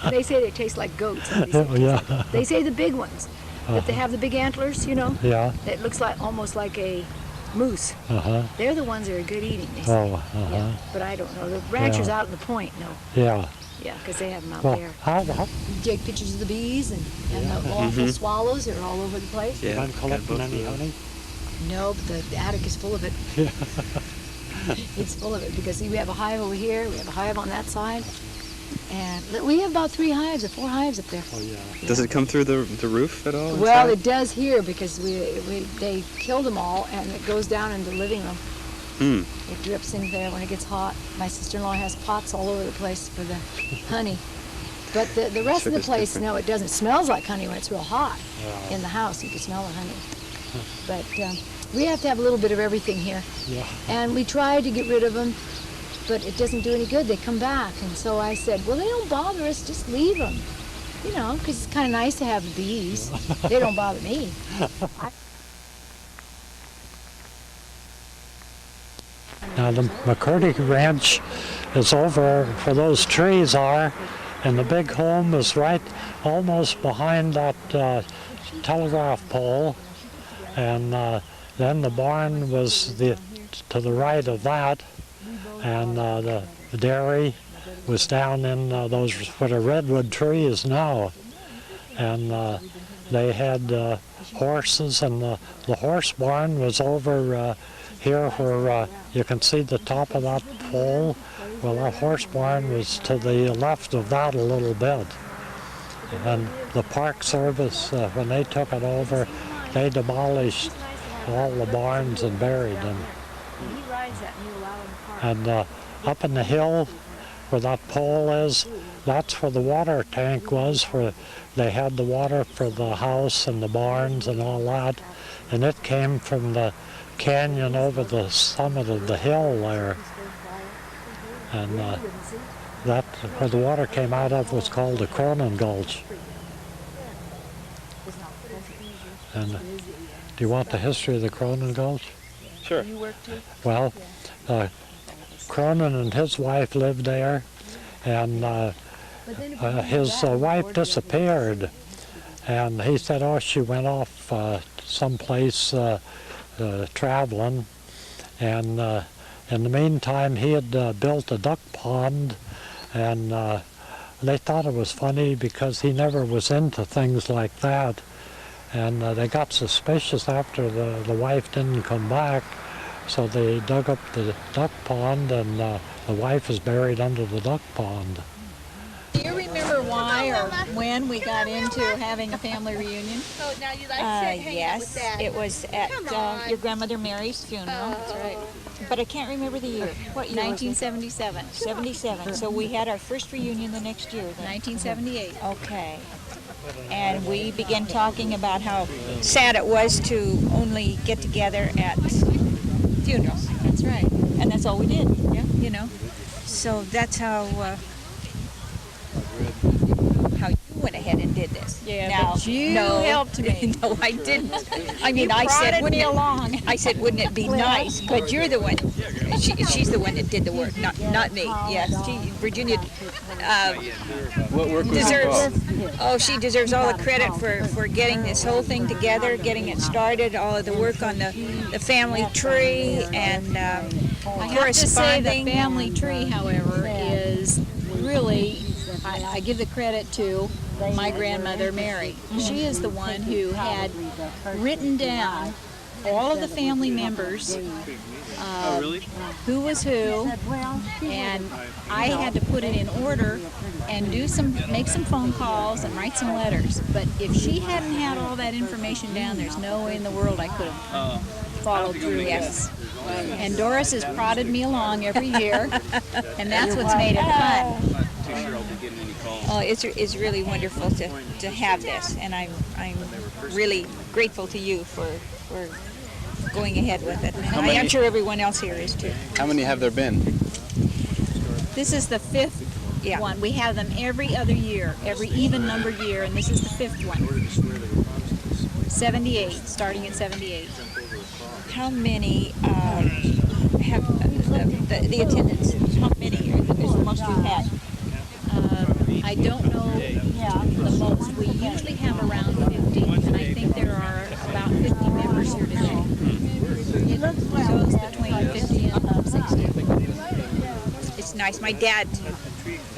They say they taste like goats. Yeah. They say the big ones. That they have the big antlers, you know? Yeah. That looks like almost like a moose. Uh-huh. They're the ones that are good eating, they say. Oh, uh-huh. Yeah, but I don't know. The ranchers Yeah. out in the point know. Yeah. Yeah, because they have them out Well, there. how You take pictures of the bees and the awful swallows that are all over the place. you been collecting any honey? No, but the attic is full of it. It's full of it because we have a hive over here, we have a hive on that side, and we have about 3 hives or 4 hives up there. Oh, yeah. Does it come through the roof at all? Well, inside? it does here because they killed them all, and it goes down into the living room. It drips in there when it gets hot. My sister-in-law has pots all over the place for the honey. But the rest of the Sugar's place, different. no, it doesn't. It smells like honey when it's real hot in the house. You can smell the honey. But we have to have a little bit of everything here. Yeah. And we tried to get rid of them, but it doesn't do any good. They come back. And so I said, well, they don't bother us. Just leave them. You know, because it's kind of nice to have the bees. They don't bother me. Now the McCurdy Ranch is over where those trees are, and the big home is right almost behind that telegraph pole, and then the barn was to the right of that, and the dairy was down in those where the redwood tree is now, and they had horses, and the horse barn was over here where you can see the top of that pole. Well, our horse barn was to the left of that a little bit. And the Park Service, when they took it over, they demolished all the barns and buried them. And up in the hill where that pole is, that's where the water tank was, where they had the water for the house and the barns and all that. And it came from the canyon over the summit of the hill there. And that, where the water came out of, was called the Cronin Gulch. And do you want the history of the Cronin Gulch? Sure. Well, Cronin and his wife lived there, and his wife disappeared. And he said, oh, she went off someplace traveling, and in the meantime he had built a duck pond, and they thought it was funny because he never was into things like that, and they got suspicious after the wife didn't come back, so they dug up the duck pond, and the wife is buried under the duck pond. Do you remember why or when we got into having a family reunion? Yes, it was at your grandmother Mary's funeral. That's right. But I can't remember the year. What year? 1977. 77. So we had our first reunion the next year then. 1978. Okay. And we began talking about how sad it was to only get together at funerals. That's right. And that's all we did. Yeah. You know. So that's how you went ahead and did this. Yeah, now, but you no, helped me. No, I didn't. I mean, You I said, prodded wouldn't me it, along. I said, wouldn't it be nice? But you're the one. She's the one that did the work, not me. Yes, Virginia What work was deserves. involved? Oh, she deserves all the credit for getting this whole thing together, getting it started. All of the work on the family tree and I have to say the family tree, however, is really, I give the credit to my grandmother Mary. She is the one who had written down all of the family members, who was who, and I had to put it in order and make some phone calls and write some letters. But if she hadn't had all that information down, there's no way in the world I could have followed through. Yes. And Doris has prodded me along every year, and that's what's made it fun. Oh, it's really wonderful to have this, and I'm really grateful to you for going ahead with it. And I'm sure everyone else here is too. How many have there been? This is the fifth one. We have them every other year, every even numbered year, and this is the fifth one. 78, starting at 78. How many have the attendance? How many is the most you've had? I don't know the most. We usually have around 50, and I think there are about 50 members here today. It goes between 50 and 60. It's nice. My dad,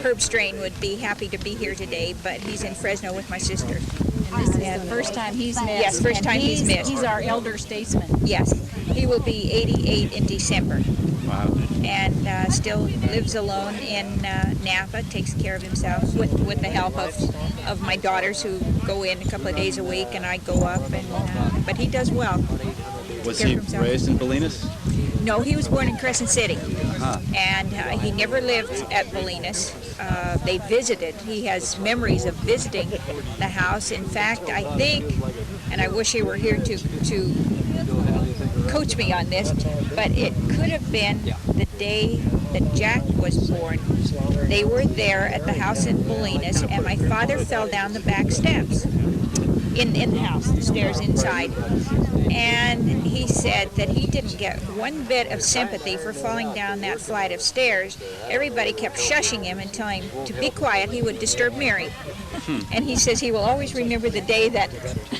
Herb Strain, would be happy to be here today, but he's in Fresno with my sister. And this is the first time he's missed. Yes, first time he's missed. He's our elder statesman. Yes, he will be 88 in December. Wow. And still lives alone in Napa, takes care of himself with the help of my daughters who go in a couple of days a week, and I go up, and but he does well. Was he raised in Bolinas? No, he was born in Crescent City, and he never lived at Bolinas. They visited. He has memories of visiting the house. In fact, I think, and I wish he were here to coach me on this, but it could have been the day that Jack was born. They were there at the house in Bolinas, and my father fell down the back steps in the house, the stairs inside. And he said that he didn't get one bit of sympathy for falling down that flight of stairs. Everybody kept shushing him and telling him to be quiet, he would disturb Mary. And he says he will always remember the day that,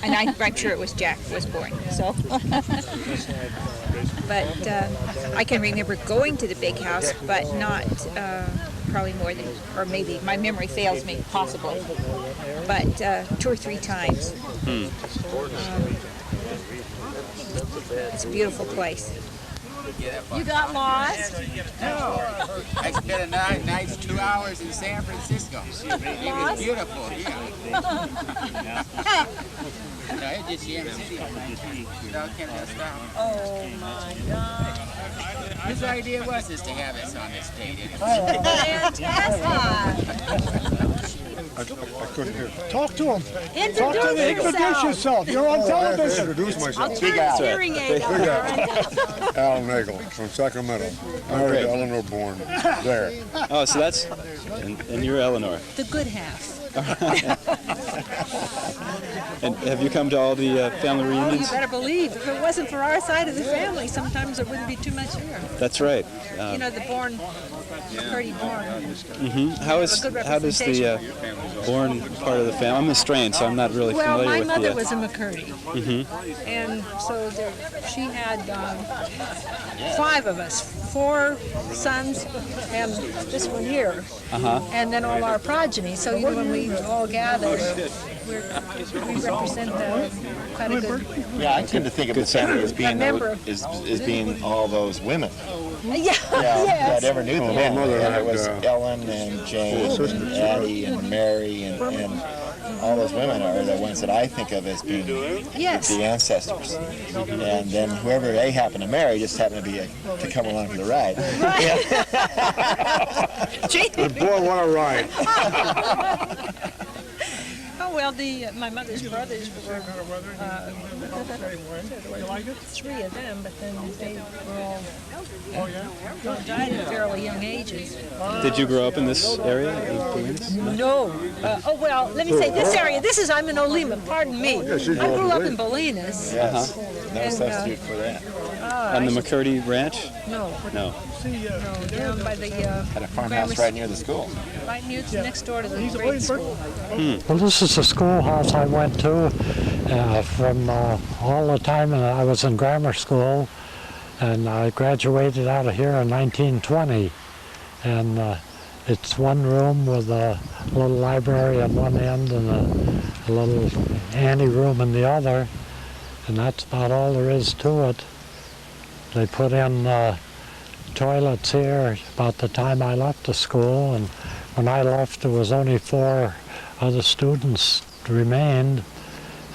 and I'm sure it was Jack was born. So, but I can remember going to the big house, but not probably more than, or maybe my memory fails me, possibly, but 2 or 3 times. It's a beautiful place. You got lost? No. I spent a nice 2 hours in San Francisco. It was beautiful, yeah. No, it's just Yam City. Oh my God. Whose idea was this to have us on this date? Fantastic. I couldn't hear. Talk to him. Introduce yourself. You're on television. Introduce myself. I'll turn the hearing aid on. Al Nagel from Sacramento. Married to Eleanor Bourne. There. Oh, so that's, and you're Eleanor. The good half. And have you come to all the family reunions? You better believe, if it wasn't for our side of the family, sometimes there wouldn't be too much here. That's right. You know, the Bourne, McCurdy Bourne. How does the Bourne part of the family? I'm estranged, so I'm not really familiar with Well, my mother the... was a McCurdy, and so she had 5 of us, 4 sons, and this one here, and then all our progeny. So when we all gather, we represent quite a good. Yeah, I tend to think of the family as being as being all those women. Yeah. That ever knew them. My mother And had, it was Ellen and Jane and Addie and Mary and all those women are the ones that I think of as being the ancestors. And then whoever they happen to marry just happened to be to come along for the ride. Boy, what a ride. Oh well, my mother's brothers were 3 of them, but then they were all died at fairly young ages. Did you grow up in this area of Bolinas? No. Oh well, let me say this area. I'm in Olema. Pardon me. I grew up in Bolinas. Yes. No substitute for that. On the McCurdy Ranch? No. No. No, down by the Had a farmhouse right near the school. right next door to the grade school. Well, this is the schoolhouse I went to from all the time I was in grammar school, and I graduated out of here in 1920. And it's one room with a little library at one end and a little ante room in the other, and that's about all there is to it. They put in toilets here about the time I left the school, and when I left there was only 4 other students remained,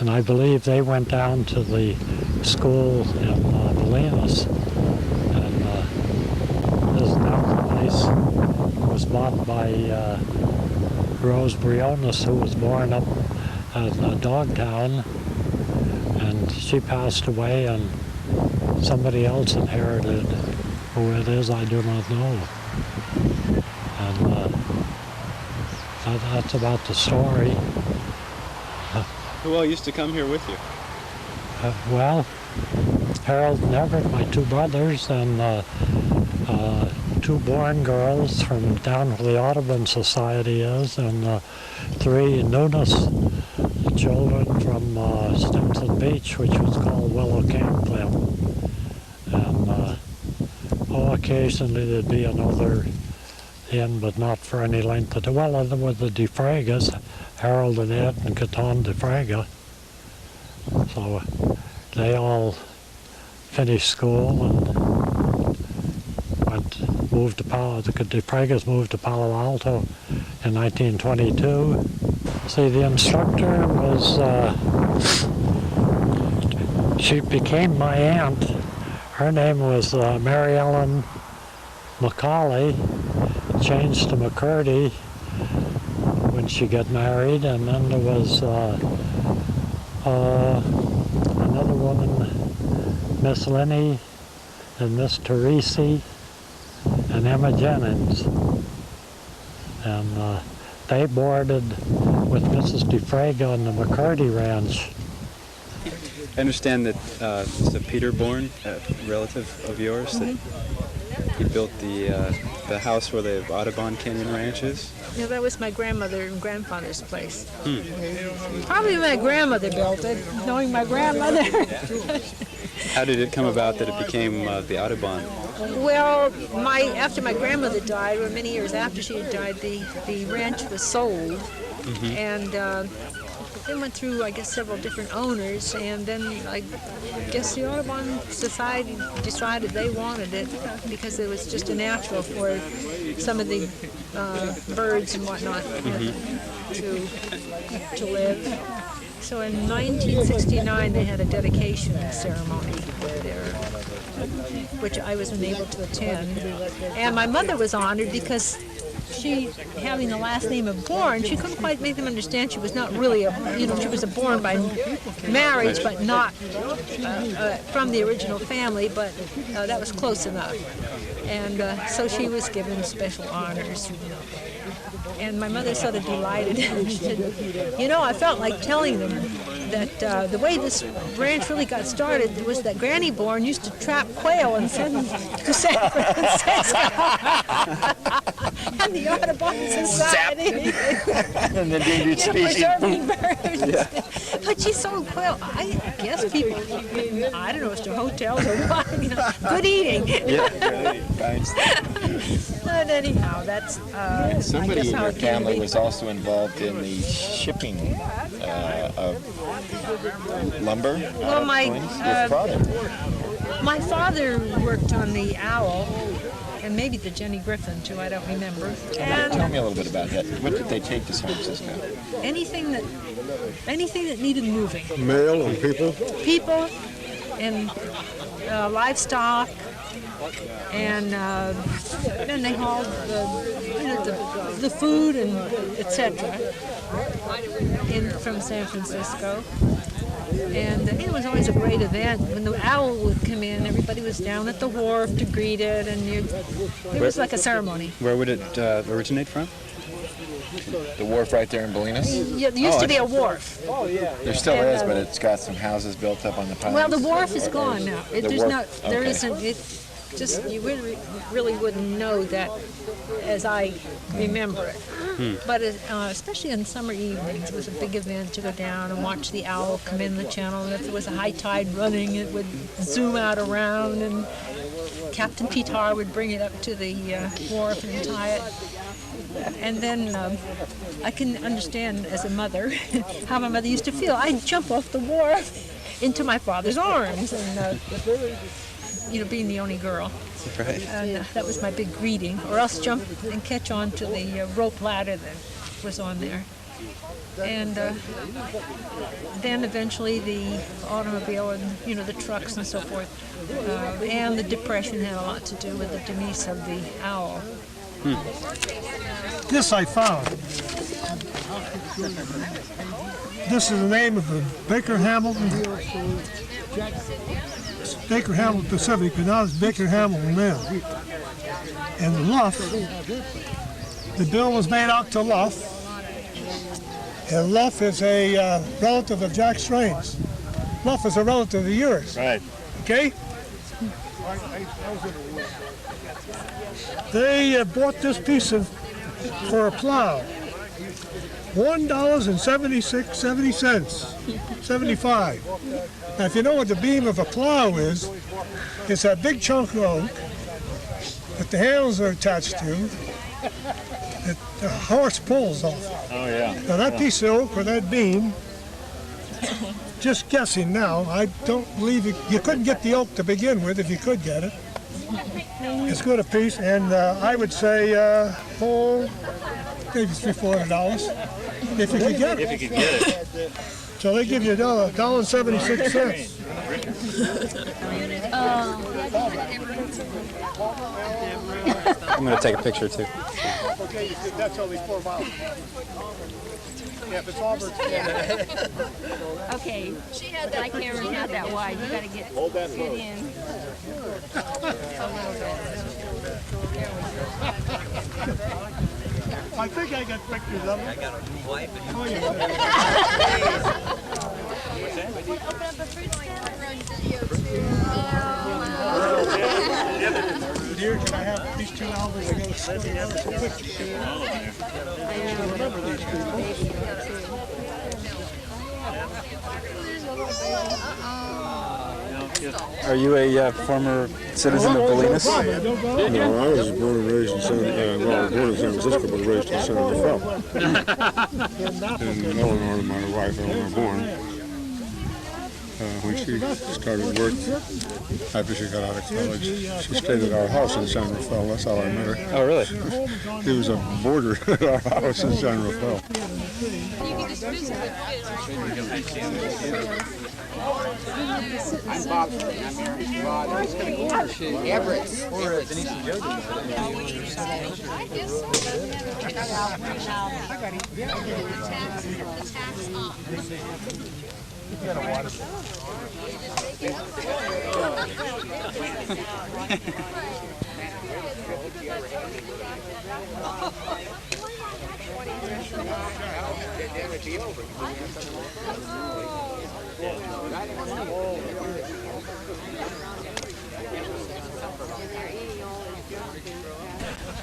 and I believe they went down to the school in Bolinas. And this now place was bought by Rose Briones, who was born up at Dogtown, and she passed away, and somebody else inherited. Who it is, I do not know. And that's about the story. Who all used to come here with you? Well, Harold and Everett, my two brothers, and two Bourne girls from down where the Audubon Society is, and three Nunes children from Stimson Beach, which was called Willow Camp. And occasionally there'd be another in, but not for any length of time. Well, there were the DeFragas, Harold and Ed and Caton DeFraga. So they all finished school and moved to the DeFragas moved to Palo Alto in 1922. See, the instructor was, she became my aunt. Her name was Mary Ellen McCauley, changed to McCurdy when she got married, and then there was another woman, Miss Lenny, and Miss Teresi, and Emma Jennings. And they boarded with Mrs. DeFraga on the McCurdy Ranch. I understand that it's a Peter Bourne, a relative of yours, that he built the house where the Audubon Canyon Ranch is. Yeah, that was my grandmother and grandfather's place. Probably my grandmother built it, knowing my grandmother. How did it come about that it became the Audubon? Well, after my grandmother died, or many years after she had died, the ranch was sold, and it went through, I guess, several different owners, and then I guess the Audubon Society decided they wanted it because it was just a natural for some of the birds and whatnot to live. So in 1969 they had a dedication ceremony there, which I wasn't able to attend. And my mother was honored because she, having the last name of Bourne, she couldn't quite make them understand she was not really she was a Bourne by marriage, but not from the original family, but that was close enough. And so she was given special honors. And my mother sort of delighted. She said, I felt like telling them that the way this ranch really got started was that Granny Bourne used to trap quail and send them to San Francisco. And the Audubon Society. And the endangered species. Birds. But she sold quail. I guess people, I don't know, it's to hotels or what, good eating. But anyhow, that's somebody in your family was also involved in the shipping of lumber. Well, my father worked on the Owl, and maybe the Jenny Griffin too. I don't remember. And tell me a little bit about that. What did they take to San Francisco? Anything that needed moving. Mail and people. People and livestock. And then they hauled the food and etc. in from San Francisco. And it was always a great event. When the Owl would come in, everybody was down at the wharf to greet it, and it was like a ceremony. Where would it originate from? The wharf right there in Bolinas? Yeah, there used to be a wharf. There still is, but it's got some houses built up on the pines. Well, the wharf is gone now. There okay. isn't. Just you really wouldn't know that as I remember it. But especially on summer evenings, it was a big event to go down and watch the Owl come in the channel. And if there was a high tide running, it would zoom out around, and Captain Petar would bring it up to the wharf and tie it. And then I can understand as a mother how my mother used to feel. I'd jump off the wharf into my father's arms, and being the only girl. Right. And that was my big greeting, or else jump and catch on to the rope ladder that was on there. And then eventually the automobile and the trucks and so forth, and the Depression had a lot to do with the demise of the Owl. This I found. This is the name of the Baker Hamilton Pacific, but now it's Baker Hamilton now. And Luff, the bill was made out to Luff, and Luff is a relative of Jack Strain's. Luff is a relative of yours. Right. Okay? They bought this piece for a plow. $1.75. Now, if you know what the beam of a plow is, it's that big chunk of oak that the handles are attached to that the horse pulls off. Oh, yeah. Now, that piece of oak or that beam, just guessing now, I don't believe you couldn't get the oak to begin with if you could get it. It's good a piece, and I would say, maybe $300-400 if you could get it. If you could get it. So they give you $1.76. I'm going to take a picture too. Okay, that's only 4 miles. Yeah, if it's Auburn. Okay, my camera's not that wide. You got to get in. I think I got pictures of it. I got a wife and Dear, can I have these 2 albums? I got some pictures. I remember these people. Are you a former citizen of Bolinas? No, I was born and raised in San Francisco, but raised in San Rafael. In Illinois, my wife, Eleanor Bourne. When she started work, after she got out of college, she stayed at our house in San Rafael. That's how I met her. Oh, really? He was a boarder at our house in San Rafael. I'm Bob. I'm Mary's father. Everett.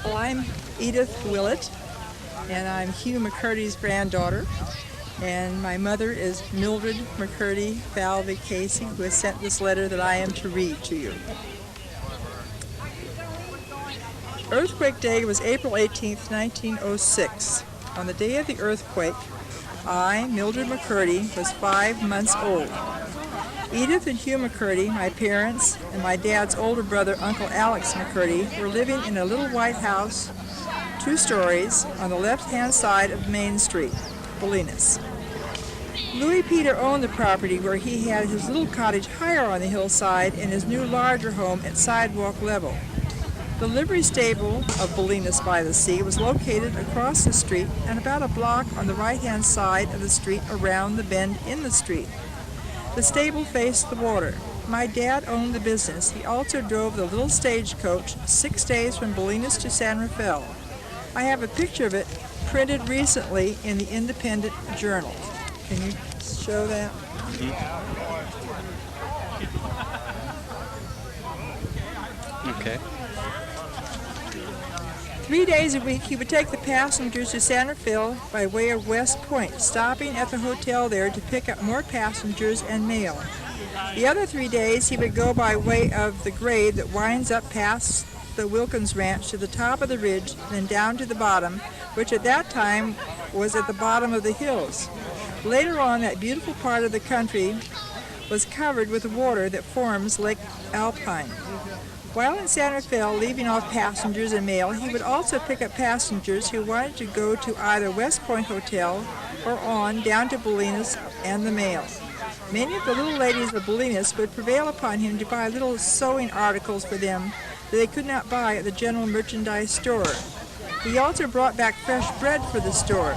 Well, I'm Edith Willett, and I'm Hugh McCurdy's granddaughter. And my mother is Mildred McCurdy Falvey Casey, who has sent this letter that I am to read to you. Earthquake Day was April 18th, 1906. On the day of the earthquake, I, Mildred McCurdy, was 5 months old. Edith and Hugh McCurdy, my parents, and my dad's older brother, Uncle Alex McCurdy, were living in a little white house, 2 stories, on the left-hand side of Main Street, Bolinas. Louis Peter owned the property where he had his little cottage higher on the hillside and his new larger home at sidewalk level. The livery stable of Bolinas by the Sea was located across the street and about a block on the right-hand side of the street around the bend in the street. The stable faced the water. My dad owned the business. He also drove the little stagecoach 6 days from Bolinas to San Rafael. I have a picture of it printed recently in the Independent Journal. Can you show that? Okay. 3 days a week, he would take the passengers to San Rafael by way of West Point, stopping at the hotel there to pick up more passengers and mail. The other 3 days, he would go by way of the grade that winds up past the Wilkins Ranch to the top of the ridge, then down to the bottom, which at that time was at the bottom of the hills. Later on, that beautiful part of the country was covered with water that forms Lake Alpine. While in San Rafael, leaving off passengers and mail, he would also pick up passengers who wanted to go to either West Point Hotel or on down to Bolinas and the mail. Many of the little ladies of Bolinas would prevail upon him to buy little sewing articles for them that they could not buy at the general merchandise store. He also brought back fresh bread for the store.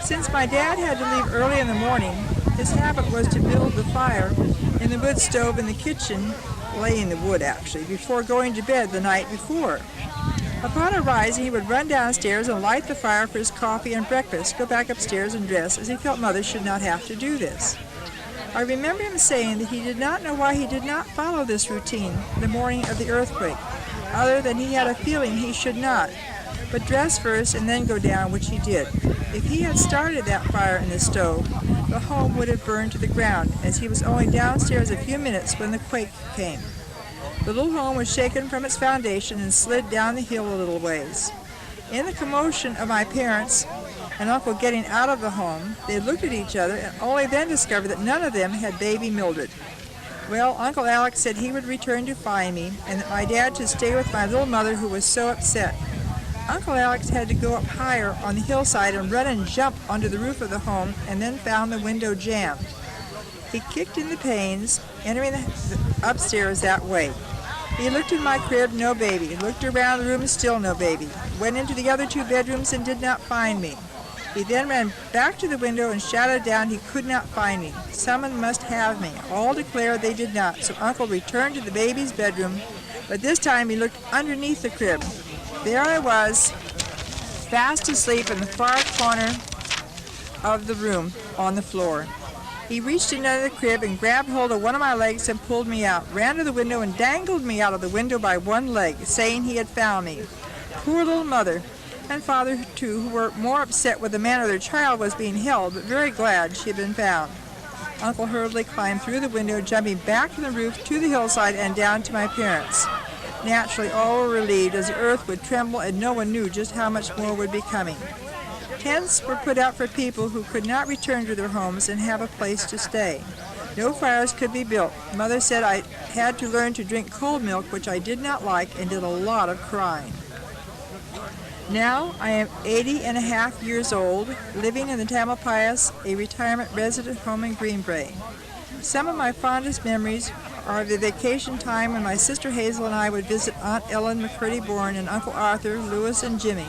Since my dad had to leave early in the morning, his habit was to build the fire in the wood stove in the kitchen, laying the wood actually, before going to bed the night before. Upon arising, he would run downstairs and light the fire for his coffee and breakfast, go back upstairs and dress, as he felt Mother should not have to do this. I remember him saying that he did not know why he did not follow this routine the morning of the earthquake, other than he had a feeling he should not, but dress first and then go down, which he did. If he had started that fire in the stove, the home would have burned to the ground, as he was only downstairs a few minutes when the quake came. The little home was shaken from its foundation and slid down the hill a little ways. In the commotion of my parents and Uncle getting out of the home, they looked at each other and only then discovered that none of them had baby Mildred. Well, Uncle Alex said he would return to find me and that my dad should stay with my little mother, who was so upset. Uncle Alex had to go up higher on the hillside and run and jump onto the roof of the home, and then found the window jammed. He kicked in the panes, entering the upstairs that way. He looked in my crib, no baby. Looked around the room, still no baby. Went into the other 2 bedrooms and did not find me. He then ran back to the window and shouted down he could not find me. Someone must have me. All declared they did not, so Uncle returned to the baby's bedroom, but this time he looked underneath the crib. There I was, fast asleep in the far corner of the room on the floor. He reached in under the crib and grabbed hold of one of my legs and pulled me out, ran to the window and dangled me out of the window by one leg, saying he had found me. Poor little Mother and Father, too, who were more upset with the manner their child was being held, but very glad she had been found. Uncle hurriedly climbed through the window, jumping back from the roof to the hillside and down to my parents. Naturally, all were relieved, as the earth would tremble and no one knew just how much more would be coming. Tents were put out for people who could not return to their homes and have a place to stay. No fires could be built. Mother said I had to learn to drink cold milk, which I did not like, and did a lot of crying. Now I am 80.5 years old, living in the Tamalpais, a retirement resident home in Greenbrae. Some of my fondest memories are the vacation time when my sister Hazel and I would visit Aunt Ellen McCurdy Bourne and Uncle Arthur, Louis, and Jimmy.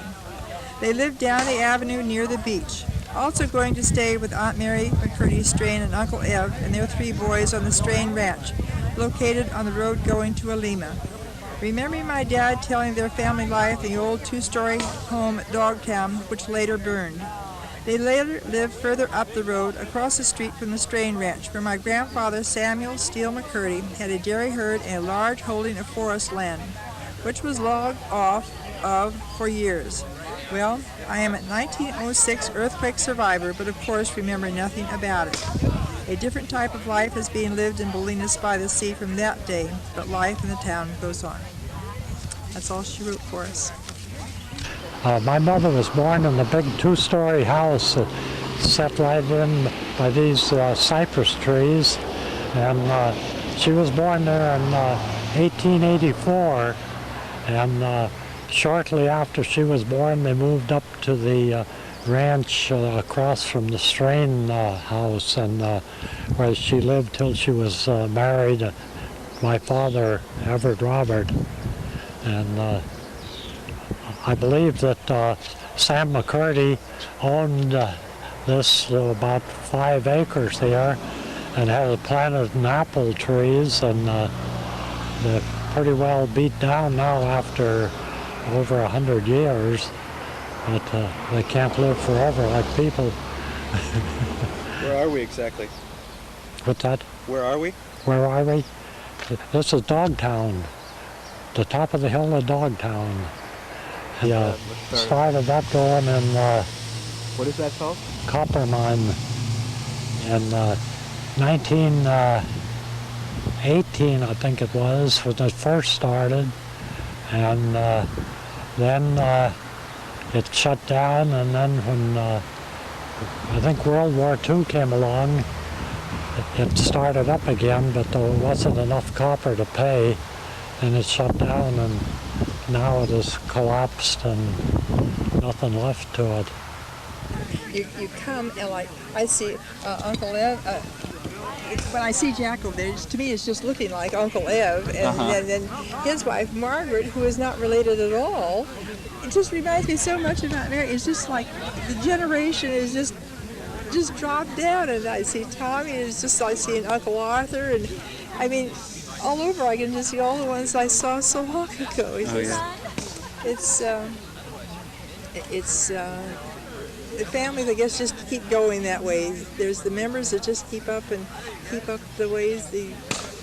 They lived down the avenue near the beach. Also going to stay with Aunt Mary McCurdy Strain and Uncle Ev and their 3 boys on the Strain Ranch, located on the road going to Olema. Remembering my dad telling their family life in the old 2-story home at Dogtown, which later burned. They later lived further up the road, across the street from the Strain Ranch, where my grandfather Samuel Steele McCurdy had a dairy herd and a large holding of forest land, which was logged off of for years. Well, I am a 1906 earthquake survivor, but of course remember nothing about it. A different type of life is being lived in Bolinas by the sea from that day, but life in the town goes on. That's all she wrote for us. My mother was born in a big 2-story house set right in by these cypress trees, and she was born there in 1884, and shortly after she was born, they moved up to the ranch across from the Strain house, and where she lived till she was married. My father, Everett Robert, and I believe that Sam McCurdy owned this about 5 acres there, and had planted apple trees, and they're pretty well beat down now after over 100 years, but they can't live forever like people. Where are we exactly? What's that? Where are we? Where are we? This is Dogtown, the top of the hill of Dogtown. Started that going in what is that called? copper mine in 1918, I think it was, when it first started, and then it shut down, and then when I think World War II came along, it started up again, but there wasn't enough copper to pay, and it shut down, and now it has collapsed and nothing left to it. You come and like, I see Uncle Ev, when I see Jack over there, to me it's just looking like Uncle Ev, and then his wife Margaret, who is not related at all, just reminds me so much about Mary. It's just like the generation is just dropped down, and I see Tommy, and it's just I see Uncle Arthur, and I mean, all over I can just see all the ones I saw so long ago. It's the family that gets just keep going that way. There's the members that just keep up the ways. The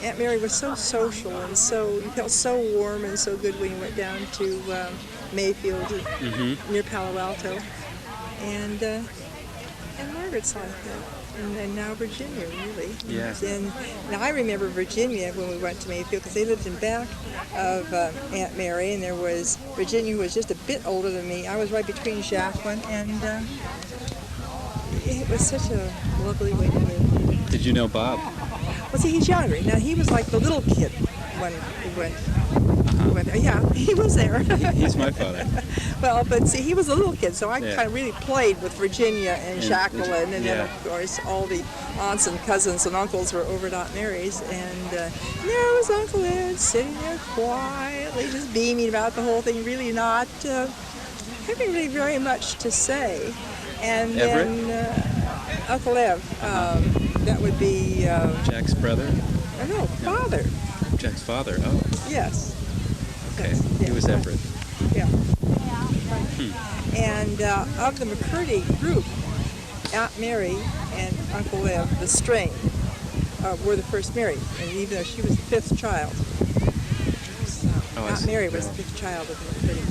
Aunt Mary was so social, and you felt so warm and so good when you went down to Mayfield near Palo Alto, and Margaret's like that, and now Virginia, really. Yeah. And now I remember Virginia when we went to Mayfield, because they lived in back of Aunt Mary, and there was Virginia, who was just a bit older than me. I was right between Jacqueline, and it was such a lovely way to live. Did you know Bob? Well, see, he's younger. Now, he was like the little kid when we went. Yeah, he was there. He's my father. Well, but see, he was a little kid, so I kind of really played with Virginia and Jacqueline, and then, of course, all the aunts and cousins and uncles were over at Aunt Mary's, and there was Uncle Ed sitting there quietly, just beaming about the whole thing, really not having really very much to say. And then Uncle Ev, that would be... Jack's brother? No, father. Jack's father, oh. Yes. Okay, he was Everett. Yeah. And of the McCurdy group, Aunt Mary and Uncle Ev, the strain, were the first married, and even though she was the fifth child. So Aunt Mary was the fifth child of the McCurdy.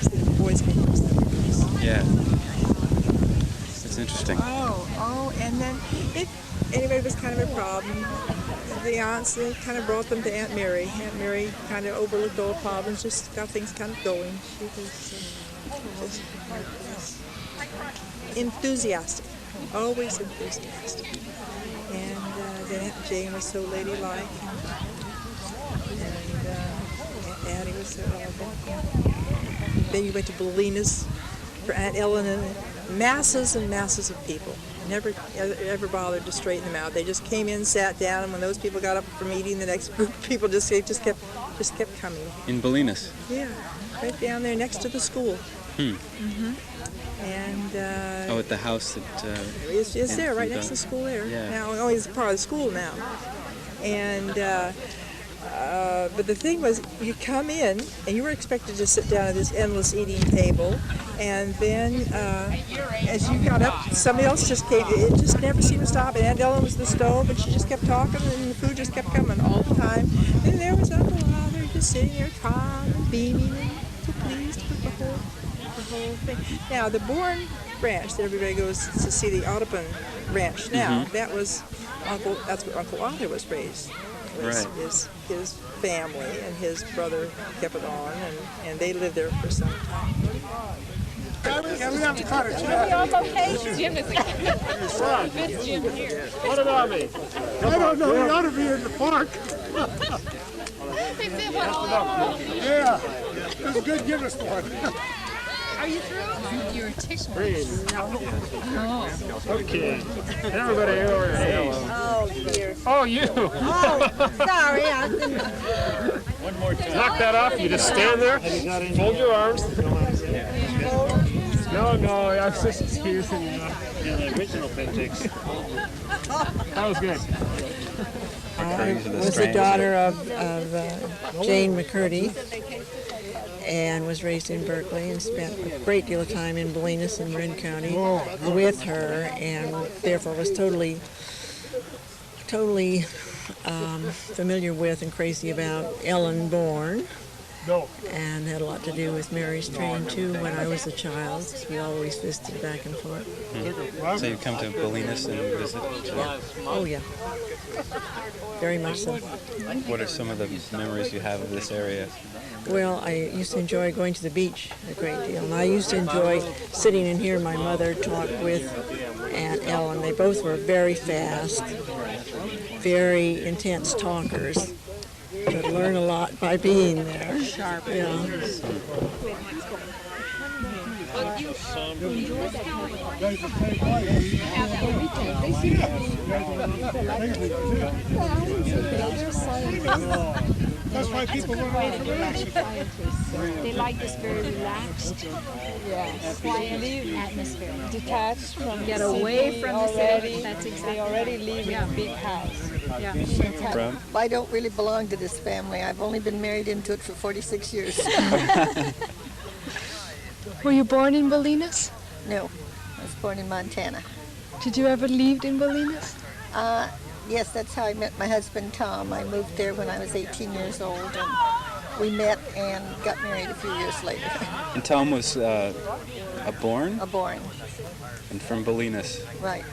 So the boys came first. Yeah. It's interesting. And then it was kind of a problem. The aunts kind of brought them to Aunt Mary. Aunt Mary kind of overlooked all problems, just got things kind of going. She was just enthusiastic, always enthusiastic. And then Aunt Jane was so ladylike, and Aunt Addie was so elegant. Then you went to Bolinas for Aunt Ellen, and masses and masses of people. Never ever bothered to straighten them out. They just came in, sat down, and when those people got up from eating, the next group of people just kept coming. In Bolinas? Yeah, right down there next to the school. And at the house that it's there, right next to the school there. Yeah. Now, it's part of the school now. And but the thing was, you come in and you were expected to sit down at this endless eating table, and then as you got up, somebody else just came. It just never seemed to stop. And Aunt Ellen was the stove, and she just kept talking, and the food just kept coming all the time. And there was Uncle Father just sitting there calm and beaming and so pleased with the whole thing. Now, the Bourne ranch that everybody goes to see, the Audubon ranch now, that's where Uncle Arthur was raised. Right. His family and his brother kept it on, and they lived there for some time. Yeah, we haven't caught it yet. Y'all okay? Jim is It's Jim here. What about me? I don't know. He ought to be in the park. Yeah, it was a good gift one. Are you through? You're a tickler. Oh. Okay. Everybody over here. Oh, dear. Oh, you. Oh, sorry. One more time. Knock that off. You just stand there. Fold your arms. No, I was just excusing you. Yeah, the original pictures. That was good. I was the daughter of Jane McCurdy, and was raised in Berkeley and spent a great deal of time in Bolinas and Marin County with her, and therefore was totally familiar with and crazy about Ellen Bourne. And had a lot to do with Mary's train too when I was a child. We always visited back and forth. So you come to Bolinas and visit? Oh yeah, very much so. What are some of the memories you have of this area? Well, I used to enjoy going to the beach a great deal, and I used to enjoy sitting and hear my mother talk with Aunt Ellen. They both were very fast, very intense talkers. Could learn a lot by being there. Sharp. Yeah. That's why people run away from it. They like this very relaxed, quiet atmosphere. Detached from Get the away city from the already. city. That's exactly They already right. live in a big house. Yeah. I don't really belong to this family. I've only been married into it for 46 years. Were you born in Bolinas? No, I was born in Montana. Did you ever live in Bolinas? Yes, that's how I met my husband, Tom. I moved there when I was 18 years old, and we met and got married a few years later. And Tom was a Bourne? A Bourne. And from Bolinas. Right.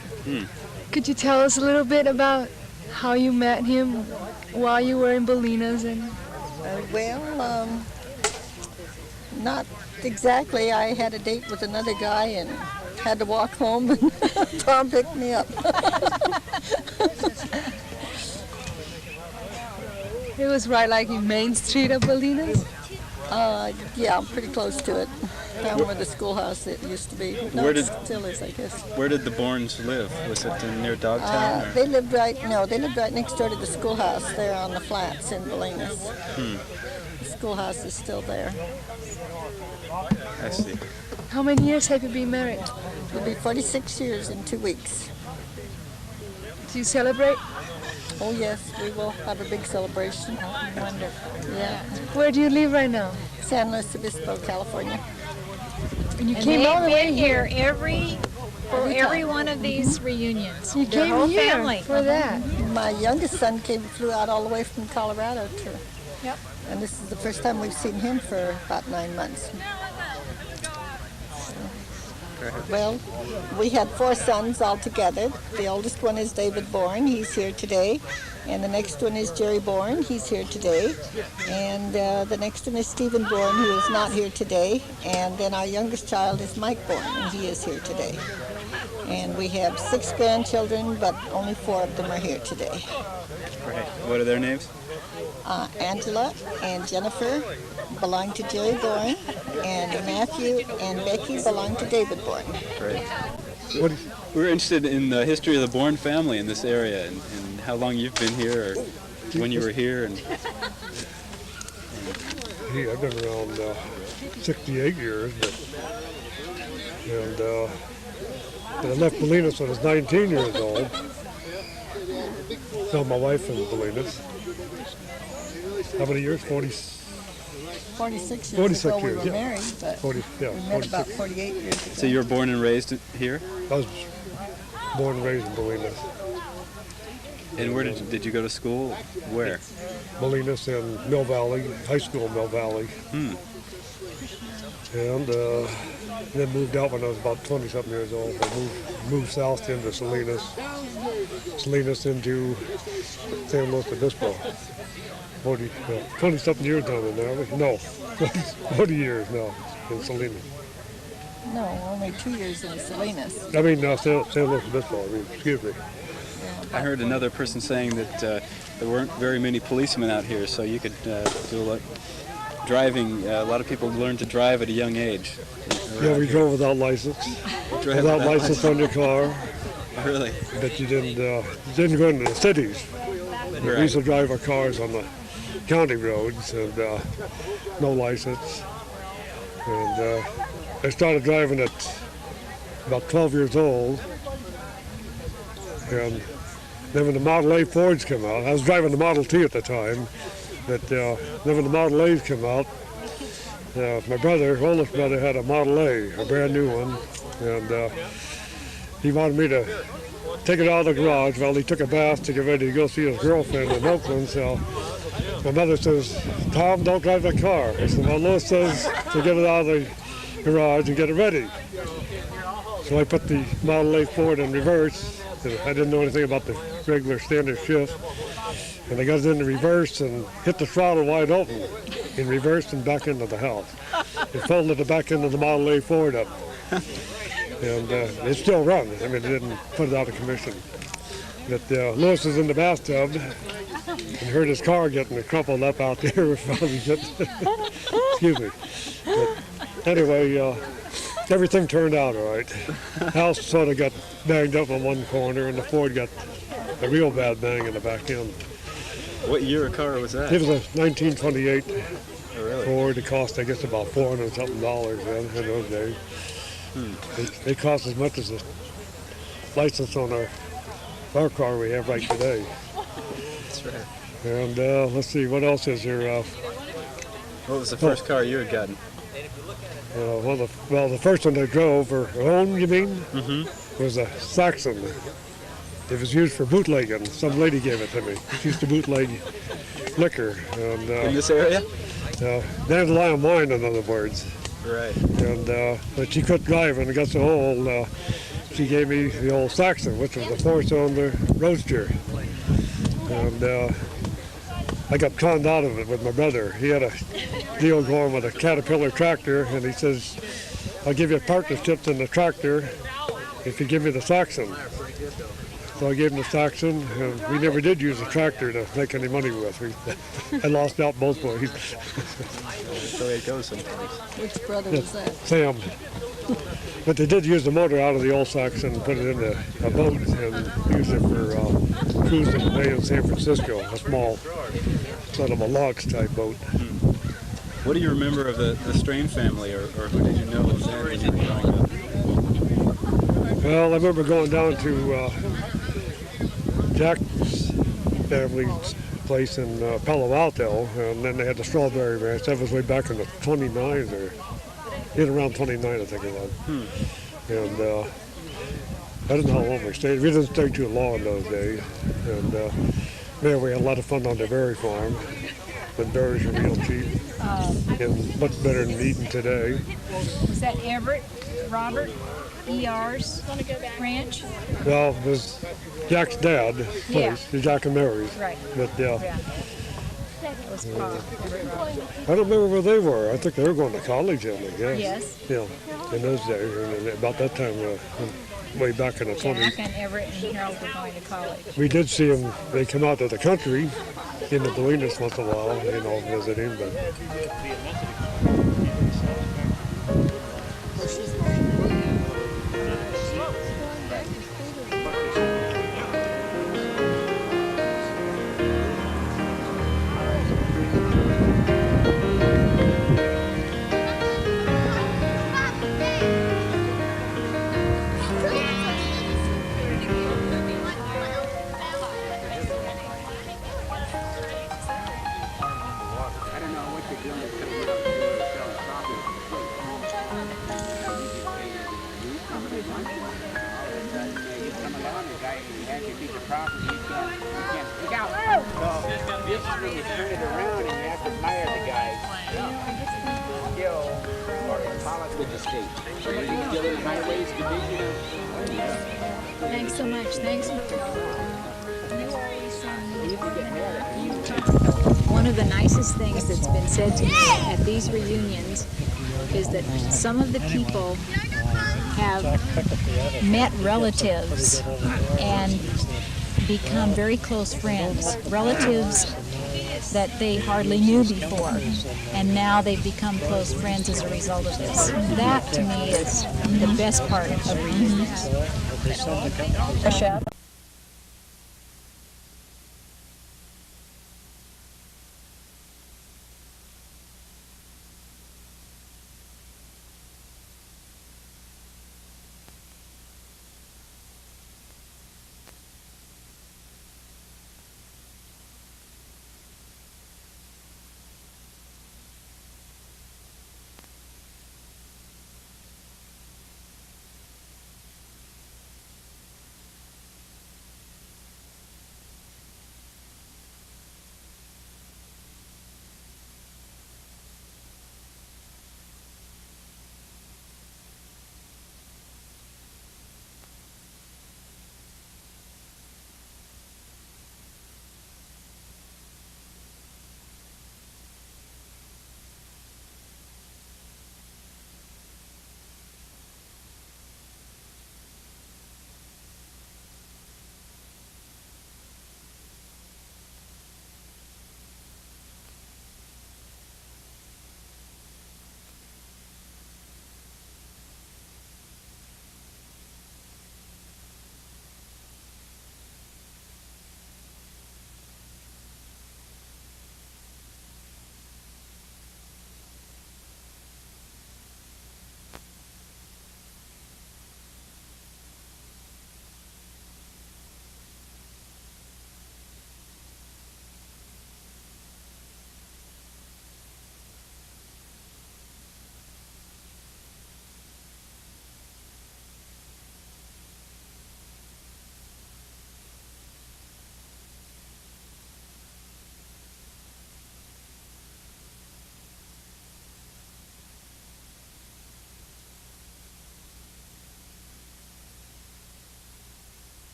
Could you tell us a little bit about how you met him while you were in Bolinas? And Not exactly. I had a date with another guy and had to walk home, and Tom picked me up. it was right like in Main Street of Bolinas? Yeah, pretty close to it. Down where the schoolhouse it used to be. No, it still is, I guess. Where did the Bournes live? Was it near Dogtown? They lived right next door to the schoolhouse there on the flats in Bolinas. The schoolhouse is still there. I see. How many years have you been married? It'll be 46 years in 2 weeks. Do you celebrate? Oh yes, we will have a big celebration. Wonderful. Yeah. Where do you live right now? San Luis Obispo, California. And you And came all the they've way been here. here for every one of these reunions. You Their came whole here family. for that. My youngest son flew out all the way from Colorado to. Yep. And this is the first time we've seen him for about 9 months. Well, we had 4 sons altogether. The oldest one is David Bourne. He's here today. And the next one is Jerry Bourne. He's here today. And the next one is Stephen Bourne, who is not here today. And then our youngest child is Mike Bourne, and he is here today. And we have 6 grandchildren, but only 4 of them are here today. Right. What are their names? Angela and Jennifer belong to Jerry Bourne, and Matthew and Becky belong to David Bourne. Great. We're interested in the history of the Bourne family in this area, and how long you've been here, or when you were here. And I've been around 68 years, but I left Bolinas when I was 19 years old. Saw my wife in Bolinas. How many years? 46 years 46 ago we years, were yeah. married, but 40, yeah, we met 46. about 48 years ago. So you were born and raised here? I was born and raised in Bolinas. And where did you go to school? Where? Bolinas and Mill Valley, high school in Mill Valley. And then moved out when I was about 20-something years old. I moved south into Salinas into San Luis Obispo. 20-something years down in there. No, 40 years now in Salinas. No, only 2 years in Salinas. I mean, San Luis Obispo, excuse me. I heard another person saying that there weren't very many policemen out here, so you could do a lot driving. A lot of people learned to drive at a young age. Yeah, we drove without license. Without license on your car. Really? But you didn't go into the cities. We used to drive our cars on the county roads and no license. And I started driving at about 12 years old. And then when the Model A Fords came out, I was driving the Model T at the time, but then when the Model A's came out, my oldest brother, had a Model A, a brand new one, and he wanted me to take it out of the garage while he took a bath to get ready to go see his girlfriend in Oakland. So my mother says, "Tom, don't drive that car." I said, "Well, Lois says to get it out of the garage and get it ready." So I put the Model A Ford in reverse. I didn't know anything about the regular standard shift. And I got it into reverse and hit the throttle wide open in reverse and back into the house. It folded the back end of the Model A Ford up. And it still runs. I mean, it didn't put it out of commission. But Lewis was in the bathtub and heard his car getting crumpled up out there. Excuse me. But anyway, everything turned out all right. House sort of got banged up on one corner, and the Ford got a real bad bang in the back end. What year of car was that? It was a 1928 Oh, really? Ford. It cost, I guess, about $400 something then in those days. They cost as much as the license on our car we have right today. That's right. And let's see, what else is there? What was the first car you had gotten? The first one I drove, or owned, you mean? Mm-hmm. Was a Saxon. It was used for bootlegging. Some lady gave it to me. She used to bootleg liquor. And, in this area? Dandelion wine, in other words. Right. And but she couldn't drive, and it got so old. She gave me the old Saxon, which was a 4-cylinder roadster. And I got conned out of it with my brother. He had a deal going with a Caterpillar tractor, and he says, I'll give you partnerships in the tractor if you give me the Saxon. So I gave him the Saxon, and we never did use the tractor to make any money with. I lost out both ways. That's the way it goes sometimes. Which brother was that? Sam. But they did use the motor out of the old Saxon and put it in a boat and use it for cruising bay in San Francisco, a small, sort of a logs type boat. What do you remember of the Strain family, or who did you know of them when you were growing up? Well, I remember going down to Jack's family's place in Palo Alto, and then they had the strawberry ranch. That was way back in the 29s, or in around 29, I think it was. And I don't know how long we stayed. We didn't stay too long in those days. And man, we had a lot of fun on the berry farm. The berries were real cheap and much better than eating today. Was that Everett, Robert, E.R.'s ranch? Well, it was Jack's dad's place, Jack and Mary's. Right. But That was Paul. I don't remember where they were. I think they were going to college then, I guess. Yes. Yeah, in those days, and about that time, way back in the 20s. Jack and Everett and Harold were going to college. We did see them. They come out to the country in the Bolinas once in a while, visiting. But Thanks so much. Thanks. One of the nicest things that's been said to me at these reunions is that some of the people have met relatives and become very close friends. Relatives that they hardly knew before, and now they've become close friends as a result of this. That, to me, is the best part of reunions.